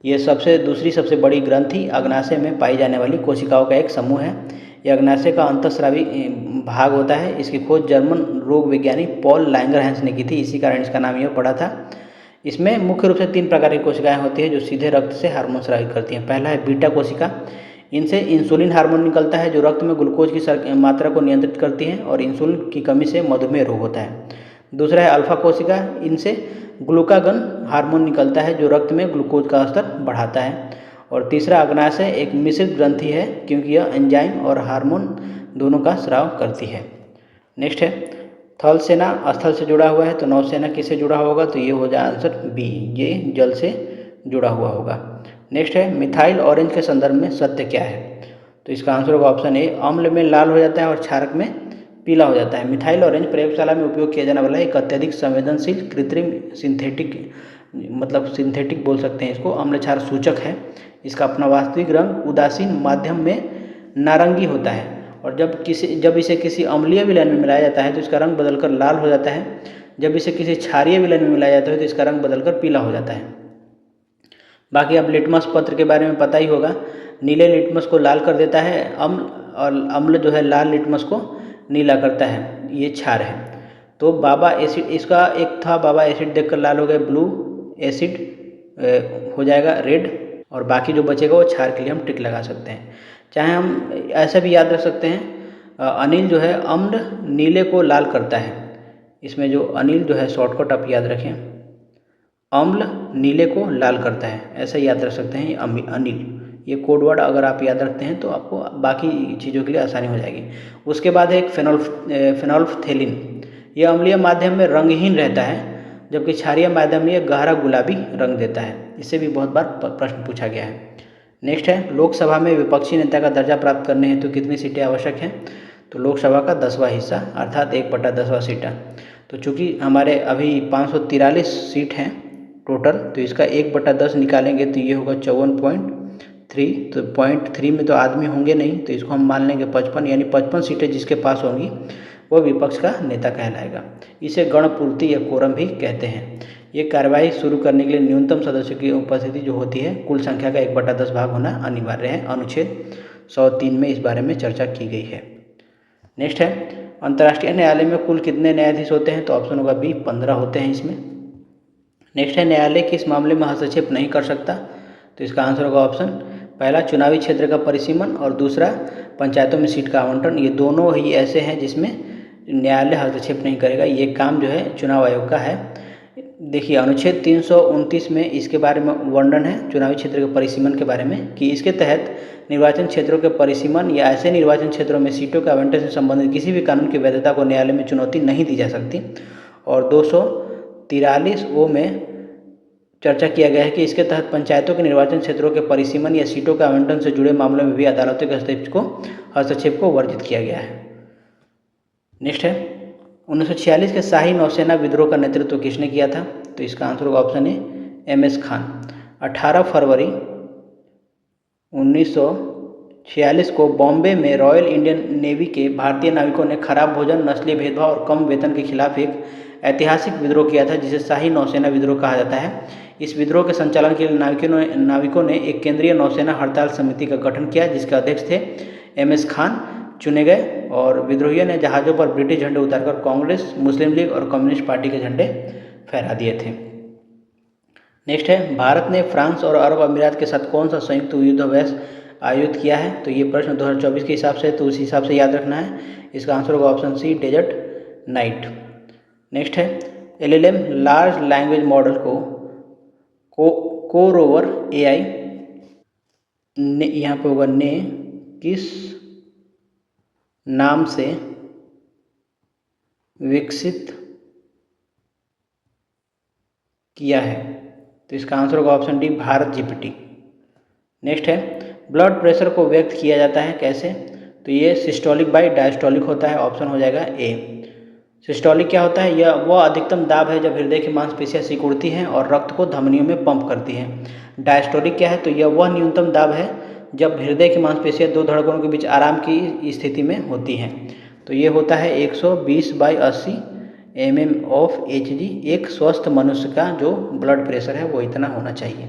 ये दूसरी सबसे बड़ी ग्रंथि अग्नाशय में पाई जाने वाली कोशिकाओं का एक समूह है। यह अग्नाशय का अंतःस्रावी भाग होता है। इसकी खोज जर्मन रोग विज्ञानी पॉल लैंगरहैंस ने की थी, इसी कारण इसका नाम यह पड़ा था। इसमें मुख्य रूप से 3 प्रकार की कोशिकाएं होती हैं जो सीधे रक्त से हार्मोन स्रावित करती हैं। पहला है बीटा कोशिका, इनसे इंसुलिन हार्मोन निकलता है जो रक्त में ग्लूकोज की मात्रा को नियंत्रित करती हैं और इंसुलिन की कमी से मधुमेह रोग होता है। दूसरा है अल्फा कोशिका, इनसे ग्लूकागन हार्मोन निकलता है जो रक्त में ग्लूकोज का स्तर बढ़ाता है। और तीसरा अग्नाशय एक मिश्रित ग्रंथि है, क्योंकि यह एंजाइम और हार्मोन दोनों का स्राव करती है। नेक्स्ट है, थल सेना स्थल से जुड़ा हुआ है, तो नौसेना किससे जुड़ा होगा? तो ये हो जाए आंसर बी, ये जल से जुड़ा हुआ होगा। नेक्स्ट है, मिथाइल ऑरेंज के संदर्भ में सत्य क्या है? तो इसका आंसर होगा ऑप्शन ए, अम्ल में लाल हो जाता है और क्षारक में पीला हो जाता है। मिथाइल ऑरेंज प्रयोगशाला में उपयोग किया जाने वाला एक अत्यधिक संवेदनशील कृत्रिम सिंथेटिक बोल सकते हैं इसको, अम्ल क्षार सूचक है। इसका अपना वास्तविक रंग उदासीन माध्यम में नारंगी होता है, और जब इसे किसी अम्लीय विलयन में मिलाया जाता है तो इसका रंग बदलकर लाल हो जाता है। जब इसे किसी क्षारीय विलयन में मिलाया जाता है तो इसका रंग बदलकर पीला हो जाता है। बाकी अब लिटमस पत्र के बारे में पता ही होगा, नीले लिटमस को लाल कर देता है अम्ल, और अम्ल जो है लाल लिटमस को नीला करता है, ये क्षार है। तो बाबा एसिड, इसका एक था बाबा एसिड देखकर लाल हो गए, ब्लू एसिड हो जाएगा रेड, और बाकी जो बचेगा वो क्षार के लिए हम टिक लगा सकते हैं। चाहे हम ऐसा भी याद रख सकते हैं, अनिल जो है अम्ल नीले को लाल करता है। इसमें जो अनिल जो है शॉर्टकट आप याद रखें, अम्ल नीले को लाल करता है, ऐसा याद रख सकते हैं अनिल। ये कोड वर्ड अगर आप याद रखते हैं तो आपको बाकी चीज़ों के लिए आसानी हो जाएगी। उसके बाद है एक फेनोल्फथेलिन, यह अम्लीय माध्यम में रंगहीन रहता है, जबकि क्षारीय माध्यम में यह गहरा गुलाबी रंग देता है। इससे भी बहुत बार प्रश्न पूछा गया है। नेक्स्ट है, लोकसभा में विपक्षी नेता का दर्जा प्राप्त करने हेतु कितनी सीटें आवश्यक हैं? तो लोकसभा का 10वां हिस्सा अर्थात 1/10वां सीटा। तो चूंकि हमारे अभी 543 सीट हैं टोटल, तो इसका 1/10 निकालेंगे तो ये होगा 54.3। तो 0.3 में तो आदमी होंगे नहीं, तो इसको हम मान लेंगे 55, यानी 55 सीटें जिसके पास होंगी वो विपक्ष का नेता कहलाएगा। इसे गणपूर्ति या कोरम भी कहते हैं। ये कार्यवाही शुरू करने के लिए न्यूनतम सदस्यों की उपस्थिति जो होती है कुल संख्या का 1/10 भाग होना अनिवार्य है। अनुच्छेद 103 में इस बारे में चर्चा की गई है। नेक्स्ट है, अंतर्राष्ट्रीय न्यायालय में कुल कितने न्यायाधीश होते हैं? तो ऑप्शन होगा बी, 15 होते हैं इसमें। नेक्स्ट है, न्यायालय किस मामले में हस्तक्षेप नहीं कर सकता? तो इसका आंसर होगा ऑप्शन पहला, चुनावी क्षेत्र का परिसीमन, और दूसरा पंचायतों में सीट का आवंटन। ये दोनों ही ऐसे हैं जिसमें न्यायालय हस्तक्षेप नहीं करेगा। ये काम जो है चुनाव आयोग का है। देखिए, अनुच्छेद 329 में इसके बारे में वर्णन है चुनावी क्षेत्र के परिसीमन के बारे में, कि इसके तहत निर्वाचन क्षेत्रों के परिसीमन या ऐसे निर्वाचन क्षेत्रों में सीटों के आवंटन से संबंधित किसी भी कानून की वैधता को न्यायालय में चुनौती नहीं दी जा सकती। और 243 में चर्चा किया गया है कि इसके तहत पंचायतों के निर्वाचन क्षेत्रों के परिसीमन या सीटों के आवंटन से जुड़े मामलों में भी अदालतों के हस्तक्षेप को वर्जित किया गया है। नेक्स्ट है, 1946 के शाही नौसेना विद्रोह का नेतृत्व किसने किया था? तो इसका आंसर होगा ऑप्शन ए, MS खान। 18 फरवरी 1946 को बॉम्बे में रॉयल इंडियन नेवी के भारतीय नाविकों ने खराब भोजन, नस्लीय भेदभाव और कम वेतन के खिलाफ एक ऐतिहासिक विद्रोह किया था, जिसे शाही नौसेना विद्रोह कहा जाता है। इस विद्रोह के संचालन के लिए नाविकों ने एक केंद्रीय नौसेना हड़ताल समिति का गठन किया, जिसके अध्यक्ष थे MS खान चुने गए। और विद्रोहियों ने जहाज़ों पर ब्रिटिश झंडे उतारकर कांग्रेस, मुस्लिम लीग और कम्युनिस्ट पार्टी के झंडे फहरा दिए थे। नेक्स्ट है, भारत ने फ्रांस और अरब अमीरात के साथ कौन सा संयुक्त युद्धाभ्यास आयोजित किया है? तो ये प्रश्न 2024 के हिसाब से, तो उस हिसाब से याद रखना है। इसका आंसर होगा option C, Desert Knight. Next है, LLM लार्ज लैंग्वेज मॉडल को कोरोवर AI ने, यहाँ पे होगा ने, किस नाम से विकसित किया है? तो इसका आंसर होगा option D, Bharat GPT। Next है, ब्लड प्रेशर को व्यक्त किया जाता है कैसे? तो ये सिस्टोलिक बाई डायस्टोलिक होता है। ऑप्शन हो जाएगा ए। सिस्टोलिक क्या होता है? यह वह अधिकतम दाब है जब हृदय की मांसपेशियां सिकुड़ती हैं और रक्त को धमनियों में पंप करती हैं। डायस्टोलिक क्या है? तो यह वह न्यूनतम दाब है जब हृदय की मांसपेशियां दो धड़कनों के बीच आराम की स्थिति में होती हैं। तो ये होता है 120/80 mm/Hg। एक स्वस्थ मनुष्य का जो ब्लड प्रेशर है वो इतना होना चाहिए।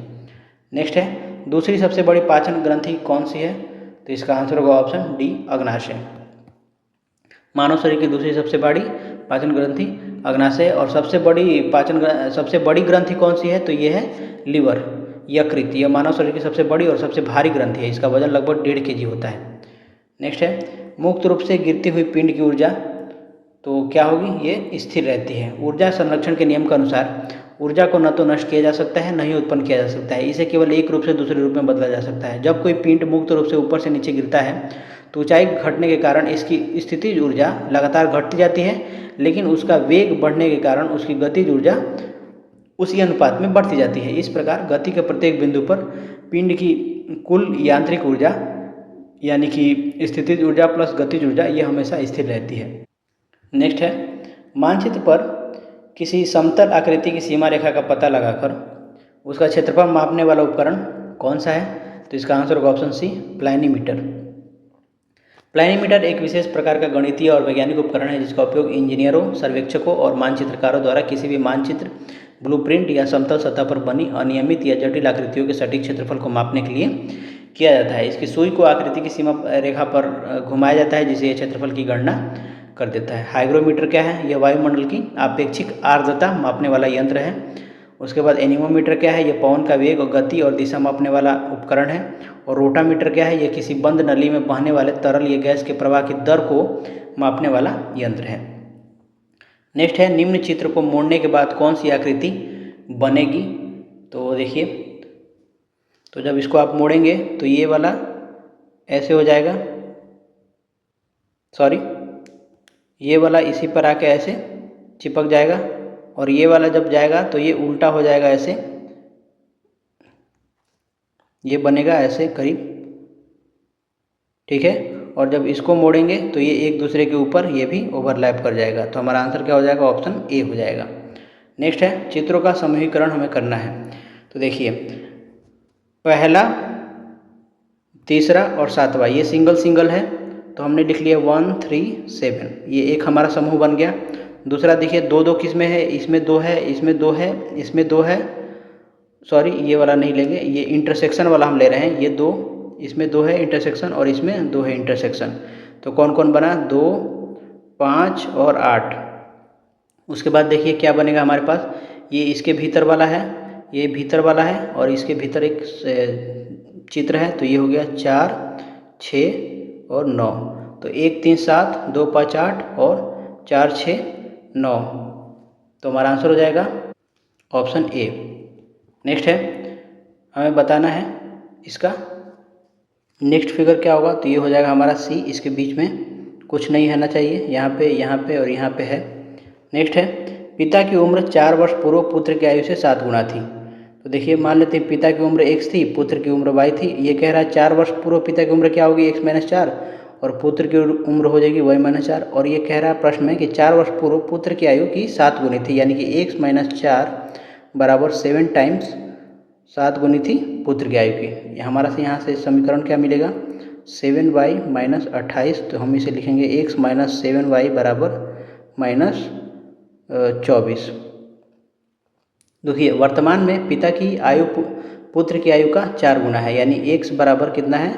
नेक्स्ट है, दूसरी सबसे बड़ी पाचन ग्रंथि कौन सी है? तो इसका आंसर होगा ऑप्शन डी, अग्नाशय। मानव शरीर की दूसरी सबसे बड़ी पाचन ग्रंथि अग्नाशय। और सबसे बड़ी ग्रंथि कौन सी है? तो ये है लीवर, यकृत। यह मानव शरीर की सबसे बड़ी और सबसे भारी ग्रंथि है। इसका वजन लगभग 1.5 kg होता है। नेक्स्ट है, मुक्त रूप से गिरती हुई पिंड की ऊर्जा तो क्या होगी? ये स्थिर रहती है। ऊर्जा संरक्षण के नियम के अनुसार ऊर्जा को न तो नष्ट किया जा सकता है, न ही उत्पन्न किया जा सकता है। इसे केवल एक रूप से दूसरे रूप में बदला जा सकता है। जब कोई पिंड मुक्त रूप से ऊपर से नीचे गिरता है तो ऊंचाई घटने के कारण इसकी स्थितिज ऊर्जा लगातार घटती जाती है, लेकिन उसका वेग बढ़ने के कारण उसकी गतिज ऊर्जा उसी अनुपात में बढ़ती जाती है। इस प्रकार गति के प्रत्येक बिंदु पर पिंड की कुल यांत्रिक ऊर्जा यानी कि स्थितिज ऊर्जा प्लस गतिज ऊर्जा ये हमेशा स्थिर रहती है। नेक्स्ट है, मानचित्र पर किसी समतल आकृति की सीमा रेखा का पता लगाकर उसका क्षेत्रफल मापने वाला उपकरण कौन सा है? तो इसका आंसर होगा ऑप्शन सी, प्लानिमीटर। प्लानिमीटर एक विशेष प्रकार का गणितीय और वैज्ञानिक उपकरण है जिसका उपयोग इंजीनियरों, सर्वेक्षकों और मानचित्रकारों द्वारा किसी भी मानचित्र, ब्लूप्रिंट या समतल सतह पर बनी अनियमित या जटिल आकृतियों के सटीक क्षेत्रफल को मापने के लिए किया जाता है। इसकी सुई को आकृति की सीमा रेखा पर घुमाया जाता है जिससे यह क्षेत्रफल की गणना कर देता है। हाइग्रोमीटर क्या है? यह वायुमंडल की आपेक्षिक आर्द्रता मापने वाला यंत्र है। उसके बाद एनीमोमीटर क्या है? यह पवन का वेग और गति और दिशा मापने वाला उपकरण है। और रोटामीटर क्या है? यह किसी बंद नली में बहने वाले तरल या गैस के प्रवाह की दर को मापने वाला यंत्र है। नेक्स्ट है, निम्न चित्र को मोड़ने के बाद कौन सी आकृति बनेगी? तो देखिए, तो जब इसको आप मोड़ेंगे तो ये वाला ऐसे हो जाएगा, सॉरी ये वाला इसी पर आके ऐसे चिपक जाएगा और ये वाला जब जाएगा तो ये उल्टा हो जाएगा, ऐसे ये बनेगा ऐसे करीब, ठीक है। और जब इसको मोड़ेंगे तो ये एक दूसरे के ऊपर ये भी ओवरलैप कर जाएगा। तो हमारा आंसर क्या हो जाएगा, ऑप्शन ए हो जाएगा। नेक्स्ट है चित्रों का समूहीकरण हमें करना है। तो देखिए पहला, तीसरा और सातवां ये सिंगल सिंगल है, तो हमने लिख लिया 1 3 7, ये एक हमारा समूह बन गया। दूसरा देखिए दो दो किस में है, इसमें दो है, इसमें दो है, इसमें दो है, सॉरी ये वाला नहीं लेंगे, ये इंटरसेक्शन वाला हम ले रहे हैं। ये दो, इसमें दो है इंटरसेक्शन और इसमें दो है इंटरसेक्शन। तो कौन कौन बना, 2 5 और 8। उसके बाद देखिए क्या बनेगा हमारे पास, ये इसके भीतर वाला है, ये भीतर वाला है और इसके भीतर एक चित्र है। तो ये हो गया 4 6 और 9। तो 1 3 7 2 5 8 और 4 6 9। तो हमारा आंसर हो जाएगा ऑप्शन ए। नेक्स्ट है हमें बताना है इसका नेक्स्ट फिगर क्या होगा। तो ये हो जाएगा हमारा सी, इसके बीच में कुछ नहीं रहना चाहिए, यहाँ पे और यहाँ पे है। नेक्स्ट है पिता की उम्र 4 वर्ष पूर्व पुत्र की आयु से 7 गुना थी। तो देखिए मान लेते हैं पिता की उम्र x थी, पुत्र की उम्र y थी। ये कह रहा है 4 वर्ष पूर्व पिता की उम्र क्या होगी, x - 4 और पुत्र की उम्र हो जाएगी y - 4। और ये कह रहा है प्रश्न में कि 4 वर्ष पूर्व पुत्र की आयु की 7 गुनी थी, यानी कि x - 4 बराबर 7 टाइम्स 7 गुनी थी पुत्र की आयु की। हमारा से यहाँ से समीकरण क्या मिलेगा, 7y - 28। तो हम इसे लिखेंगे x - 7y बराबर -24। देखिए वर्तमान में पिता की आयु पुत्र की आयु का 4 गुना है, यानी x बराबर कितना है,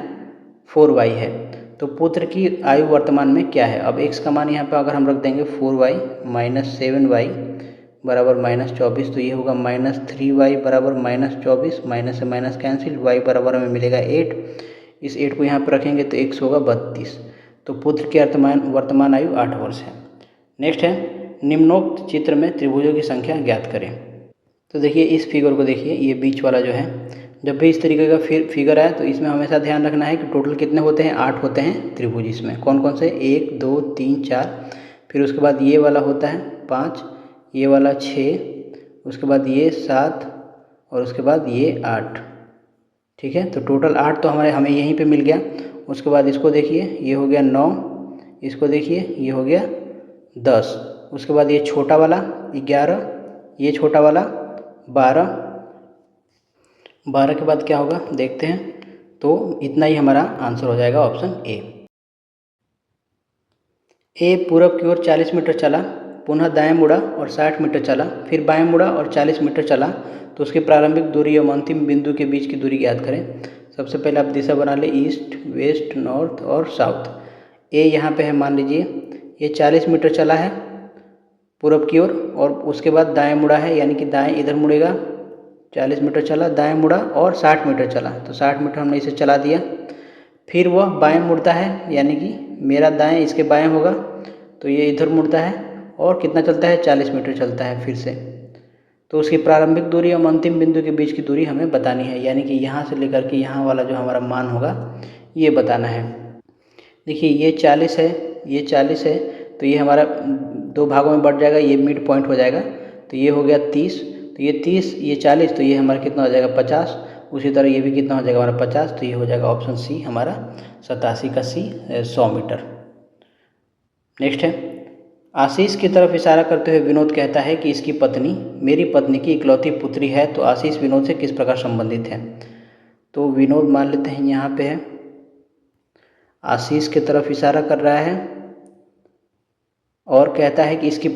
4y है। तो पुत्र की आयु वर्तमान में क्या है, अब x का मान यहाँ पे अगर हम रख देंगे 4y - 7y बराबर -24। तो ये होगा -3y बराबर -24, माइनस से माइनस कैंसिल, y बराबर हमें मिलेगा 8। इस 8 को यहाँ पर रखेंगे तो x होगा 32। तो पुत्र की वर्तमान आयु 8 वर्ष है। नेक्स्ट है निम्नोक्त चित्र में त्रिभुजों की संख्या ज्ञात करें। तो देखिए इस फिगर को देखिए, ये बीच वाला जो है, जब भी इस तरीके का फिगर आए तो इसमें हमेशा ध्यान रखना है कि टोटल कितने होते हैं, 8 होते हैं त्रिभुज। इसमें कौन कौन से, 1 2 3 4, फिर उसके बाद ये वाला होता है 5, ये वाला 6, उसके बाद ये 7 और उसके बाद ये 8। ठीक है, तो टोटल 8 तो हमें यहीं पे मिल गया। उसके बाद इसको देखिए, ये हो गया 9, इसको देखिए ये हो गया 10, उसके बाद ये छोटा वाला 11, ये छोटा वाला 12, 12 के बाद क्या होगा देखते हैं। तो इतना ही हमारा आंसर हो जाएगा ऑप्शन ए। पूरब की ओर 40 मीटर चला, पुनः दाएं मुड़ा और 60 मीटर चला, फिर बाएं मुड़ा और 40 मीटर चला, तो उसकी प्रारंभिक दूरी एवं अंतिम बिंदु के बीच की दूरी ज्ञात करें। सबसे पहले आप दिशा बना लें, ईस्ट वेस्ट नॉर्थ और साउथ। ए यहाँ पे है, मान लीजिए ये 40 मीटर चला है पूरब की ओर और उसके बाद दाएं मुड़ा है, यानी कि दाएं इधर मुड़ेगा, 40 मीटर चला, दाएं मुड़ा और 60 मीटर चला, तो 60 मीटर हमने इसे चला दिया। फिर वह बाएं मुड़ता है, यानी कि मेरा दाएं इसके बाएं होगा, तो ये इधर मुड़ता है और कितना चलता है, 40 मीटर चलता है फिर से। तो उसकी प्रारंभिक दूरी और अंतिम बिंदु के बीच की दूरी हमें बतानी है, यानी कि यहाँ से लेकर के यहाँ वाला जो हमारा मान होगा ये बताना है। देखिए ये 40 है, ये 40 है, तो ये हमारा 2 भागों में बढ़ जाएगा, ये मिड पॉइंट हो जाएगा, तो ये हो गया 30, तो ये 30 ये 40, तो ये हमारा कितना हो जाएगा 50। उसी तरह ये भी कितना हो जाएगा हमारा 50, तो ये हो जाएगा ऑप्शन सी हमारा 87 का सी 100 मीटर। नेक्स्ट है आशीष की तरफ इशारा करते हुए विनोद कहता है कि इसकी पत्नी मेरी पत्नी की इकलौती पुत्री है, तो आशीष विनोद से किस प्रकार संबंधित है। तो विनोद मान लेते हैं यहाँ पे है, आशीष की तरफ इशारा कर रहा है और कहता है कि इसकी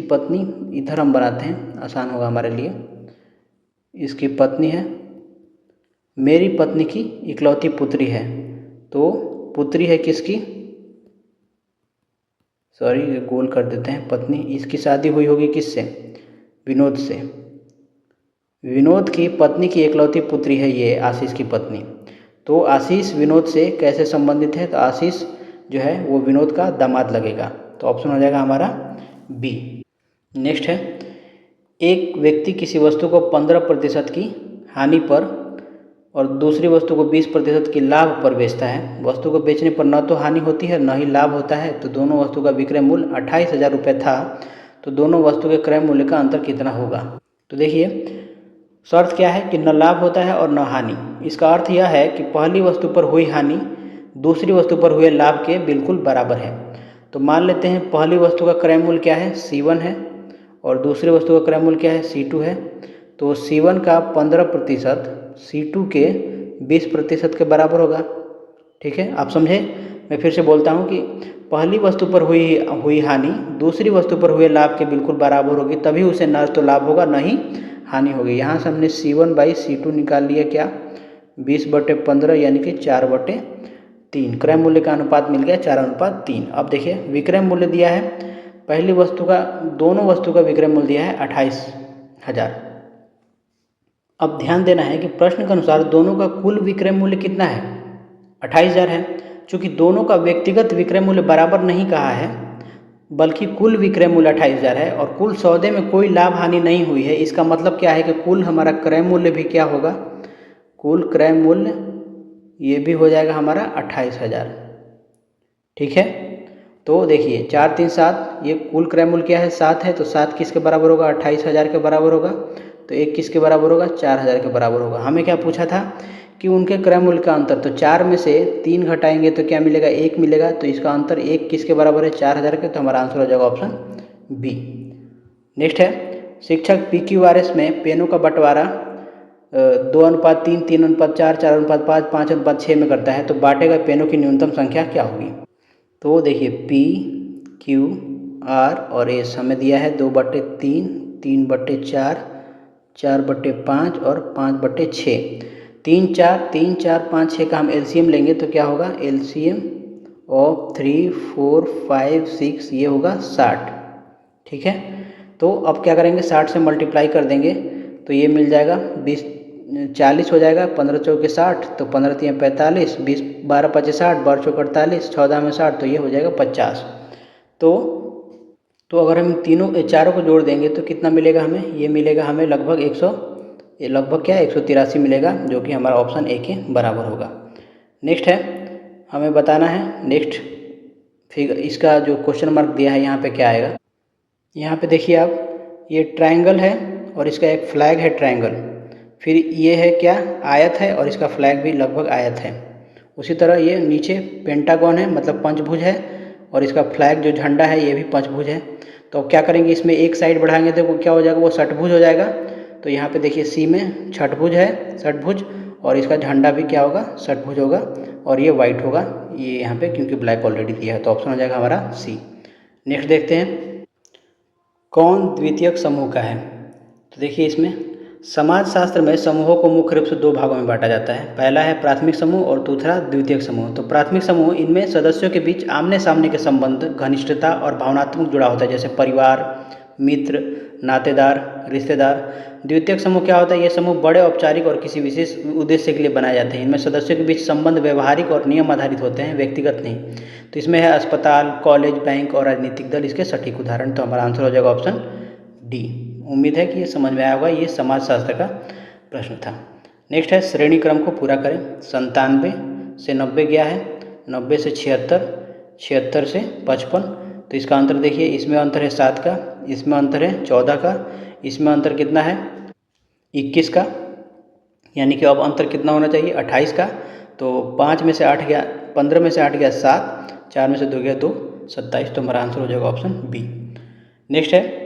पत्नी इधर हम बनाते हैं, आसान होगा हमारे लिए। इसकी पत्नी है, मेरी पत्नी की इकलौती पुत्री है, तो पुत्री है किसकी, सॉरी गोल कर देते हैं, पत्नी, इसकी शादी हुई होगी किससे, विनोद से। विनोद की पत्नी की इकलौती पुत्री है ये आशीष की पत्नी, तो आशीष विनोद से कैसे संबंधित है, तो आशीष जो है वो विनोद का दामाद लगेगा, तो ऑप्शन हो जाएगा हमारा बी। नेक्स्ट है एक व्यक्ति किसी वस्तु को 15% की हानि पर और दूसरी वस्तु को 20% की लाभ पर बेचता है। वस्तु को बेचने पर न तो हानि होती है न ही लाभ होता है, तो दोनों वस्तु का विक्रय मूल्य 28,000 रुपये था। तो दोनों वस्तु के क्रय मूल्य का अंतर कितना होगा। तो देखिए शर्त क्या है कि न लाभ होता है और न हानि। इसका अर्थ यह है कि पहली वस्तु पर हुई हानि दूसरी वस्तु पर हुए लाभ के बिल्कुल बराबर है। तो मान लेते हैं पहली वस्तु का क्रय मूल्य क्या है C1 है और दूसरी वस्तु का क्रय मूल्य क्या है C2 है। तो C1 का 15% C2 के 20% के बराबर होगा। ठीक है, आप समझे। मैं फिर से बोलता हूँ कि पहली वस्तु पर हुई हानि दूसरी वस्तु पर हुए लाभ के बिल्कुल बराबर होगी, तभी उसे न तो लाभ होगा न ही हानि होगी। यहाँ से हमने C1/C2 निकाल लिया क्या 20/15 यानी कि 4/3। क्रय मूल्य का अनुपात मिल गया 4:3। अब देखिए विक्रय मूल्य दिया है पहली वस्तु का, दोनों वस्तु का विक्रय मूल्य दिया है 28,000। अब ध्यान देना है कि प्रश्न के अनुसार दोनों का कुल विक्रय मूल्य कितना है 28,000 है। चूँकि दोनों का व्यक्तिगत विक्रय मूल्य बराबर नहीं कहा है बल्कि कुल विक्रय मूल्य 28,000 है और कुल सौदे में कोई लाभ हानि नहीं हुई है, इसका मतलब क्या है कि कुल हमारा क्रय मूल्य भी क्या होगा, कुल क्रय मूल्य ये भी हो जाएगा हमारा 28,000। ठीक है, तो देखिए 4 3 7 ये कुल क्रय मूल्य क्या है 7 है, तो 7 किसके बराबर होगा 28,000 के बराबर होगा। तो 1 किसके बराबर होगा 4,000 के बराबर होगा। हमें क्या पूछा था कि उनके क्रय मूल्य का अंतर, तो 4 में से 3 घटाएंगे तो क्या मिलेगा 1 मिलेगा। तो इसका अंतर 1 किसके बराबर है 4,000 के, तो हमारा आंसर हो जाएगा ऑप्शन बी। नेक्स्ट है शिक्षक PQRS में पेनों का बंटवारा 2:3, 3:4, 4:5, 5:6 में करता है, तो बांटे गए पेनों की न्यूनतम संख्या क्या होगी। तो देखिए PQR और S हमें दिया है 2/3, 3/4, 4/5 और 5/6। 3 4 5 6 का हम LCM लेंगे तो क्या होगा LCM ऑफ 3 4 5 6 ये होगा 60। ठीक है, तो अब क्या करेंगे 60 से मल्टीप्लाई कर देंगे तो ये मिल जाएगा 40 हो जाएगा। 15 चौके 60, तो 15 3 45, 20 12 5 60, 12 चौके 48, 14 में 60, तो ये हो जाएगा 50। तो अगर हम तीनों चारों को जोड़ देंगे तो कितना मिलेगा हमें, ये मिलेगा हमें लगभग 183 मिलेगा, जो कि हमारा ऑप्शन ए के बराबर होगा। नेक्स्ट है हमें बताना है नेक्स्ट फिगर, इसका जो क्वेश्चन मार्क दिया है यहाँ पे क्या आएगा। यहाँ पे देखिए आप ये ट्रायंगल है और इसका एक फ्लैग है ट्रायंगल, फिर ये है क्या आयत है और इसका फ्लैग भी लगभग आयत है। उसी तरह ये नीचे पेंटागन है मतलब पंचभुज है और इसका फ्लैग जो झंडा है ये भी पंचभुज है। तो क्या करेंगे इसमें एक साइड बढ़ाएंगे तो वो क्या हो जाएगा वो षटभुज हो जाएगा। तो यहाँ पे देखिए सी में छठभुज है षटभुज और इसका झंडा भी क्या होगा षटभुज होगा और ये वाइट होगा ये यहाँ पे क्योंकि ब्लैक ऑलरेडी दिया है, तो ऑप्शन हो जाएगा हमारा सी। नेक्स्ट देखते हैं कौन द्वितीयक समूह का है। तो देखिए इसमें समाजशास्त्र में समूहों को मुख्य रूप से 2 भागों में बांटा जाता है। पहला है प्राथमिक समूह और दूसरा द्वितीयक समूह। तो प्राथमिक समूह इनमें सदस्यों के बीच आमने सामने के संबंध, घनिष्ठता और भावनात्मक जुड़ाव होता है, जैसे परिवार, मित्र, नातेदार, रिश्तेदार। द्वितीयक समूह क्या होता है, ये समूह बड़े औपचारिक और किसी विशेष उद्देश्य के लिए बनाए जाते हैं। इनमें सदस्यों के बीच संबंध व्यवहारिक और नियम आधारित होते हैं, व्यक्तिगत नहीं। तो इसमें है अस्पताल, कॉलेज, बैंक और राजनीतिक दल इसके सटीक उदाहरण। तो हमारा आंसर हो जाएगा ऑप्शन डी। उम्मीद है कि ये समझ में आया होगा, ये समाजशास्त्र का प्रश्न था। नेक्स्ट है श्रेणी क्रम को पूरा करें। 97 से 90 गया है, 90 से 76, 76 से 55। तो इसका अंतर देखिए इसमें अंतर है 7 का, इसमें अंतर है 14 का, इसमें अंतर कितना है 21 का, यानी कि अब अंतर कितना होना चाहिए 28 का। तो 5 में से 8 गया, 15 में से 8 गया 7, 4 में से 2 गया 2, 27। तो हमारा आंसर हो जाएगा ऑप्शन बी। नेक्स्ट है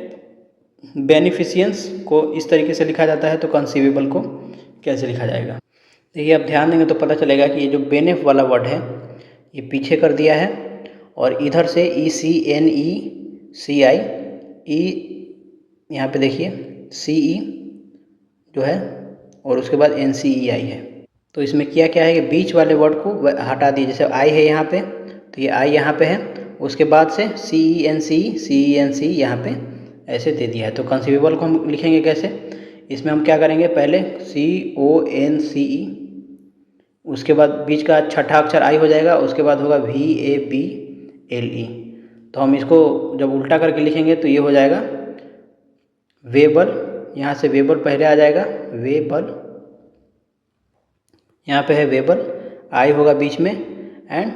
बेनिफिशियंस को इस तरीके से लिखा जाता है, तो कंसीवेबल को कैसे लिखा जाएगा। देखिए आप ध्यान देंगे तो पता चलेगा कि ये जो बेनेफ वाला वर्ड है ये पीछे कर दिया है और इधर से ECNECI ई यहाँ पे देखिए CE जो है और उसके बाद NCEI है। तो इसमें किया क्या है कि बीच वाले वर्ड को हटा दिए, जैसे आई है यहाँ पे तो ये आई यहाँ पे है, उसके बाद से CENCE यहाँ पे ऐसे दे दिया है। तो कंसीवेबल को हम लिखेंगे कैसे, इसमें हम क्या करेंगे पहले CONCE, उसके बाद बीच का छठा अक्षर आई हो जाएगा, उसके बाद होगा VABLE। तो हम इसको जब उल्टा करके लिखेंगे तो ये हो जाएगा वेबल, यहाँ से वेबल पहले आ जाएगा, वेबल यहाँ पे है वेबल, आई होगा बीच में एंड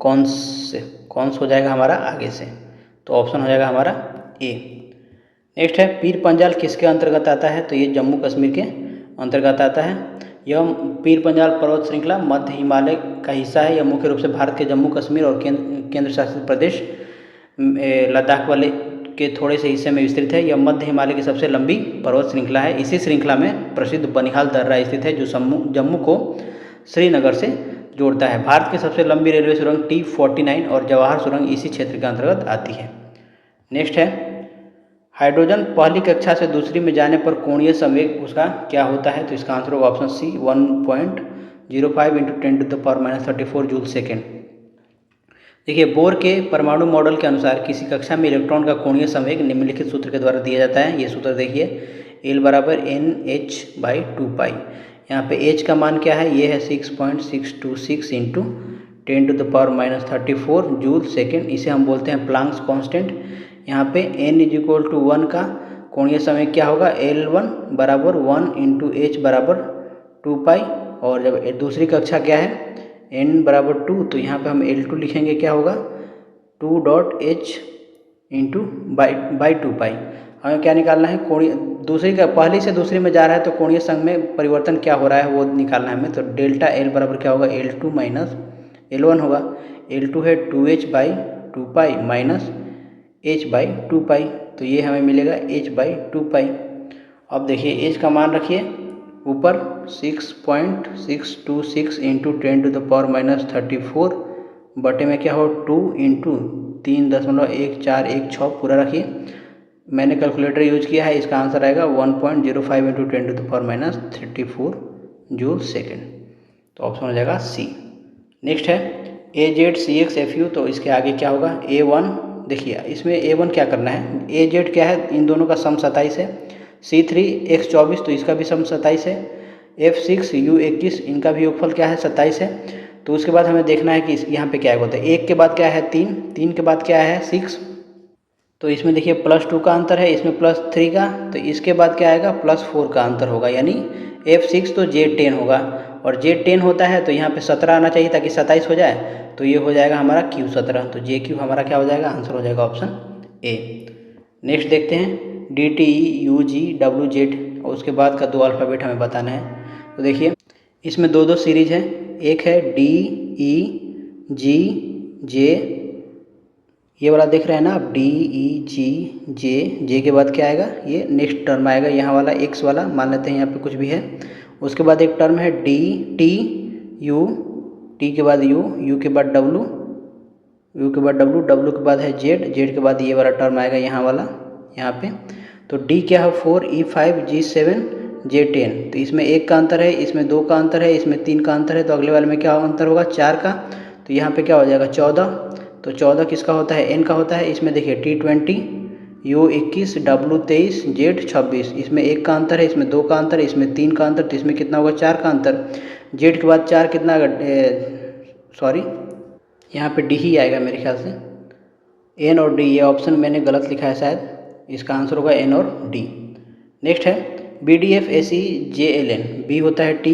कॉन्स हो जाएगा हमारा आगे से। तो ऑप्शन हो जाएगा हमारा ए। नेक्स्ट है पीर पंजाल किसके अंतर्गत आता है, तो ये जम्मू कश्मीर के अंतर्गत आता है। यह पीर पंजाल पर्वत श्रृंखला मध्य हिमालय का हिस्सा है। यह मुख्य रूप से भारत के जम्मू कश्मीर और केंद्र शासित प्रदेश लद्दाख वाले के थोड़े से हिस्से में विस्तृत है। यह मध्य हिमालय की सबसे लंबी पर्वत श्रृंखला है। इसी श्रृंखला में प्रसिद्ध बनिहाल दर्रा स्थित है जो जम्मू को श्रीनगर से जोड़ता है। भारत की सबसे लंबी रेलवे सुरंग T49 और जवाहर सुरंग इसी क्षेत्र के अंतर्गत आती है। नेक्स्ट है हाइड्रोजन पहली कक्षा से दूसरी में जाने पर कोणीय संवेग उसका क्या होता है, तो इसका आंसर होगा ऑप्शन सी 1.05 × 10⁻34 जूल सेकेंड। देखिए बोर के परमाणु मॉडल के अनुसार किसी कक्षा में इलेक्ट्रॉन का कोणीय संवेग निम्नलिखित सूत्र के द्वारा दिया जाता है। ये सूत्र देखिए L = NH/2π। यहाँ पे H का मान क्या है, ये है 6.626 × 10⁻34 जूल सेकेंड। इसे हम बोलते हैं प्लांक्स कांस्टेंट। यहाँ पे n = 1 का कोणीय संवेग क्या होगा, L1 = 1 × H = 2π। और जब दूसरी कक्षा क्या है n = 2, तो यहाँ पे हम L2 लिखेंगे, क्या होगा 2.h × 2π। हमें क्या निकालना है, कोणीय दूसरी का पहली से दूसरी में जा रहा है तो कोणीय संघ में परिवर्तन क्या हो रहा है वो निकालना है हमें। तो डेल्टा L बराबर क्या होगा, L2 - L1 होगा। L2 है 2h/2π माइनस h/2π, तो ये हमें मिलेगा h/2π। अब देखिए h का मान रखिए ऊपर 6.626 × 10⁻34 बटे में क्या हो 2 × 3.1416 पूरा रखिए। मैंने कैलकुलेटर यूज किया है, इसका आंसर आएगा 1.05 × 10⁻34 जूल सेकेंड। तो ऑप्शन हो जाएगा सी। नेक्स्ट है AZCXFU, तो इसके आगे क्या होगा A1। देखिए इसमें A1 क्या करना है, AZ क्या है, इन दोनों का सम 27 है। C3X24 तो इसका भी सम 27 है। F6U21 इनका भी योगफल क्या है 27 है। तो उसके बाद हमें देखना है कि यहाँ पे क्या होता है, 1 के बाद क्या है 3, 3 के बाद क्या है 6, तो इसमें देखिए +2 का अंतर है, इसमें +3 का, तो इसके बाद क्या आएगा +4 का अंतर होगा, यानी F6 तो Z10 होगा। और Z10 होता है तो यहाँ पे 17 आना चाहिए ताकि 27 हो जाए, तो ये हो जाएगा हमारा Q17। तो JQ हमारा क्या हो जाएगा, आंसर हो जाएगा ऑप्शन A। नेक्स्ट देखते हैं DTEUGWZ, और उसके बाद का 2 अल्फ़ाबेट हमें बताना है। तो देखिए इसमें 2 सीरीज है, एक है DEGJ, ये वाला देख रहे हैं ना आप, DEGJ, जे के बाद क्या आएगा, ये नेक्स्ट टर्म आएगा यहाँ वाला X वाला, मान लेते हैं यहाँ पे कुछ भी है। उसके बाद एक टर्म है DTU, T के बाद U, U के बाद W, U के बाद W, W के बाद है Z, Z के बाद ये वाला टर्म आएगा यहाँ वाला यहाँ पे। तो D क्या है 4E5G7 J10, तो इसमें 1 का अंतर है, इसमें 2 का अंतर है, इसमें 3 का अंतर है, तो अगले वाले में क्या अंतर होगा 4 का, तो यहाँ पे क्या हो जाएगा 14। तो 14 किसका होता है, N का होता है। इसमें देखिए T20 U21 W23 Z26, इसमें 1 का अंतर है, इसमें 2 का अंतर है, इसमें 3 का अंतर, तो इसमें कितना होगा 4 का अंतर। Z के बाद 4 कितना, सॉरी यहाँ पे D ही आएगा मेरे ख्याल से, N और D, ये ऑप्शन मैंने गलत लिखा है शायद, इसका आंसर होगा N और D। नेक्स्ट है BDFACJLN, B होता है T,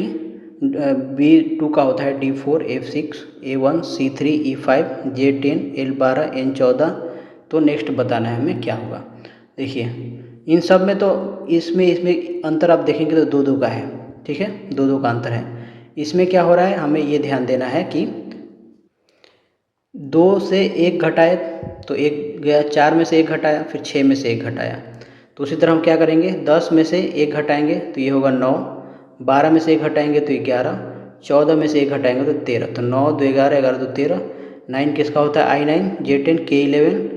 B2 का होता है D4 F6 A1 C3 E5 J10 L12 N14। तो नेक्स्ट बताना है हमें क्या होगा। देखिए इन सब में तो इसमें अंतर आप देखेंगे तो 2-2 का है, ठीक है, 2-2 का अंतर है। इसमें क्या हो रहा है, हमें ये ध्यान देना है कि 2 से 1 घटाए तो 1 गया, 4 में से 1 घटाया, फिर 6 में से 1 घटाया। तो उसी तरह हम क्या करेंगे, 10 में से 1 घटाएंगे तो ये होगा 9, 12 में से 1 घटाएंगे तो 11, 14 में से 1 घटाएंगे तो 13, तो 9 2 11 11 तो 13। 9 किसका होता है I9 J10 K11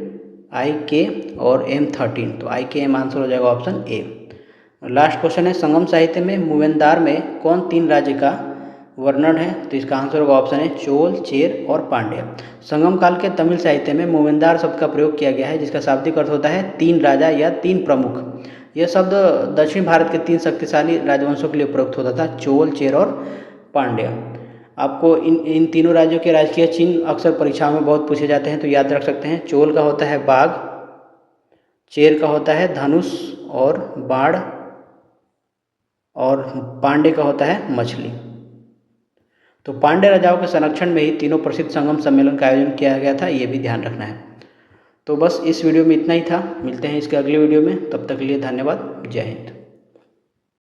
IK और M13, तो IKM आंसर हो जाएगा ऑप्शन A। लास्ट क्वेश्चन है संगम साहित्य में मूवेंदार में कौन 3 राज्य का वर्णन है, तो इसका आंसर होगा ऑप्शन है चोल चेर और पांड्य। संगम काल के तमिल साहित्य में मूवेंदार शब्द का प्रयोग किया गया है, जिसका शाब्दिक अर्थ होता है 3 राजा या 3 प्रमुख। यह शब्द दक्षिण भारत के 3 शक्तिशाली राजवंशों के लिए प्रयुक्त होता था, चोल चेर और पांड्य। आपको इन तीनों राज्यों के राजकीय चिन्ह अक्सर परीक्षाओं में बहुत पूछे जाते हैं, तो याद रख सकते हैं। चोल का होता है बाघ, चेर का होता है धनुष और बाण, और पांड्य का होता है मछली। तो पांड्य राजाओं के संरक्षण में ही तीनों प्रसिद्ध संगम सम्मेलन का आयोजन किया गया था, ये भी ध्यान रखना है। तो बस इस वीडियो में इतना ही था। मिलते हैं इसके अगले वीडियो में, तब तक के लिए धन्यवाद। जय हिंद।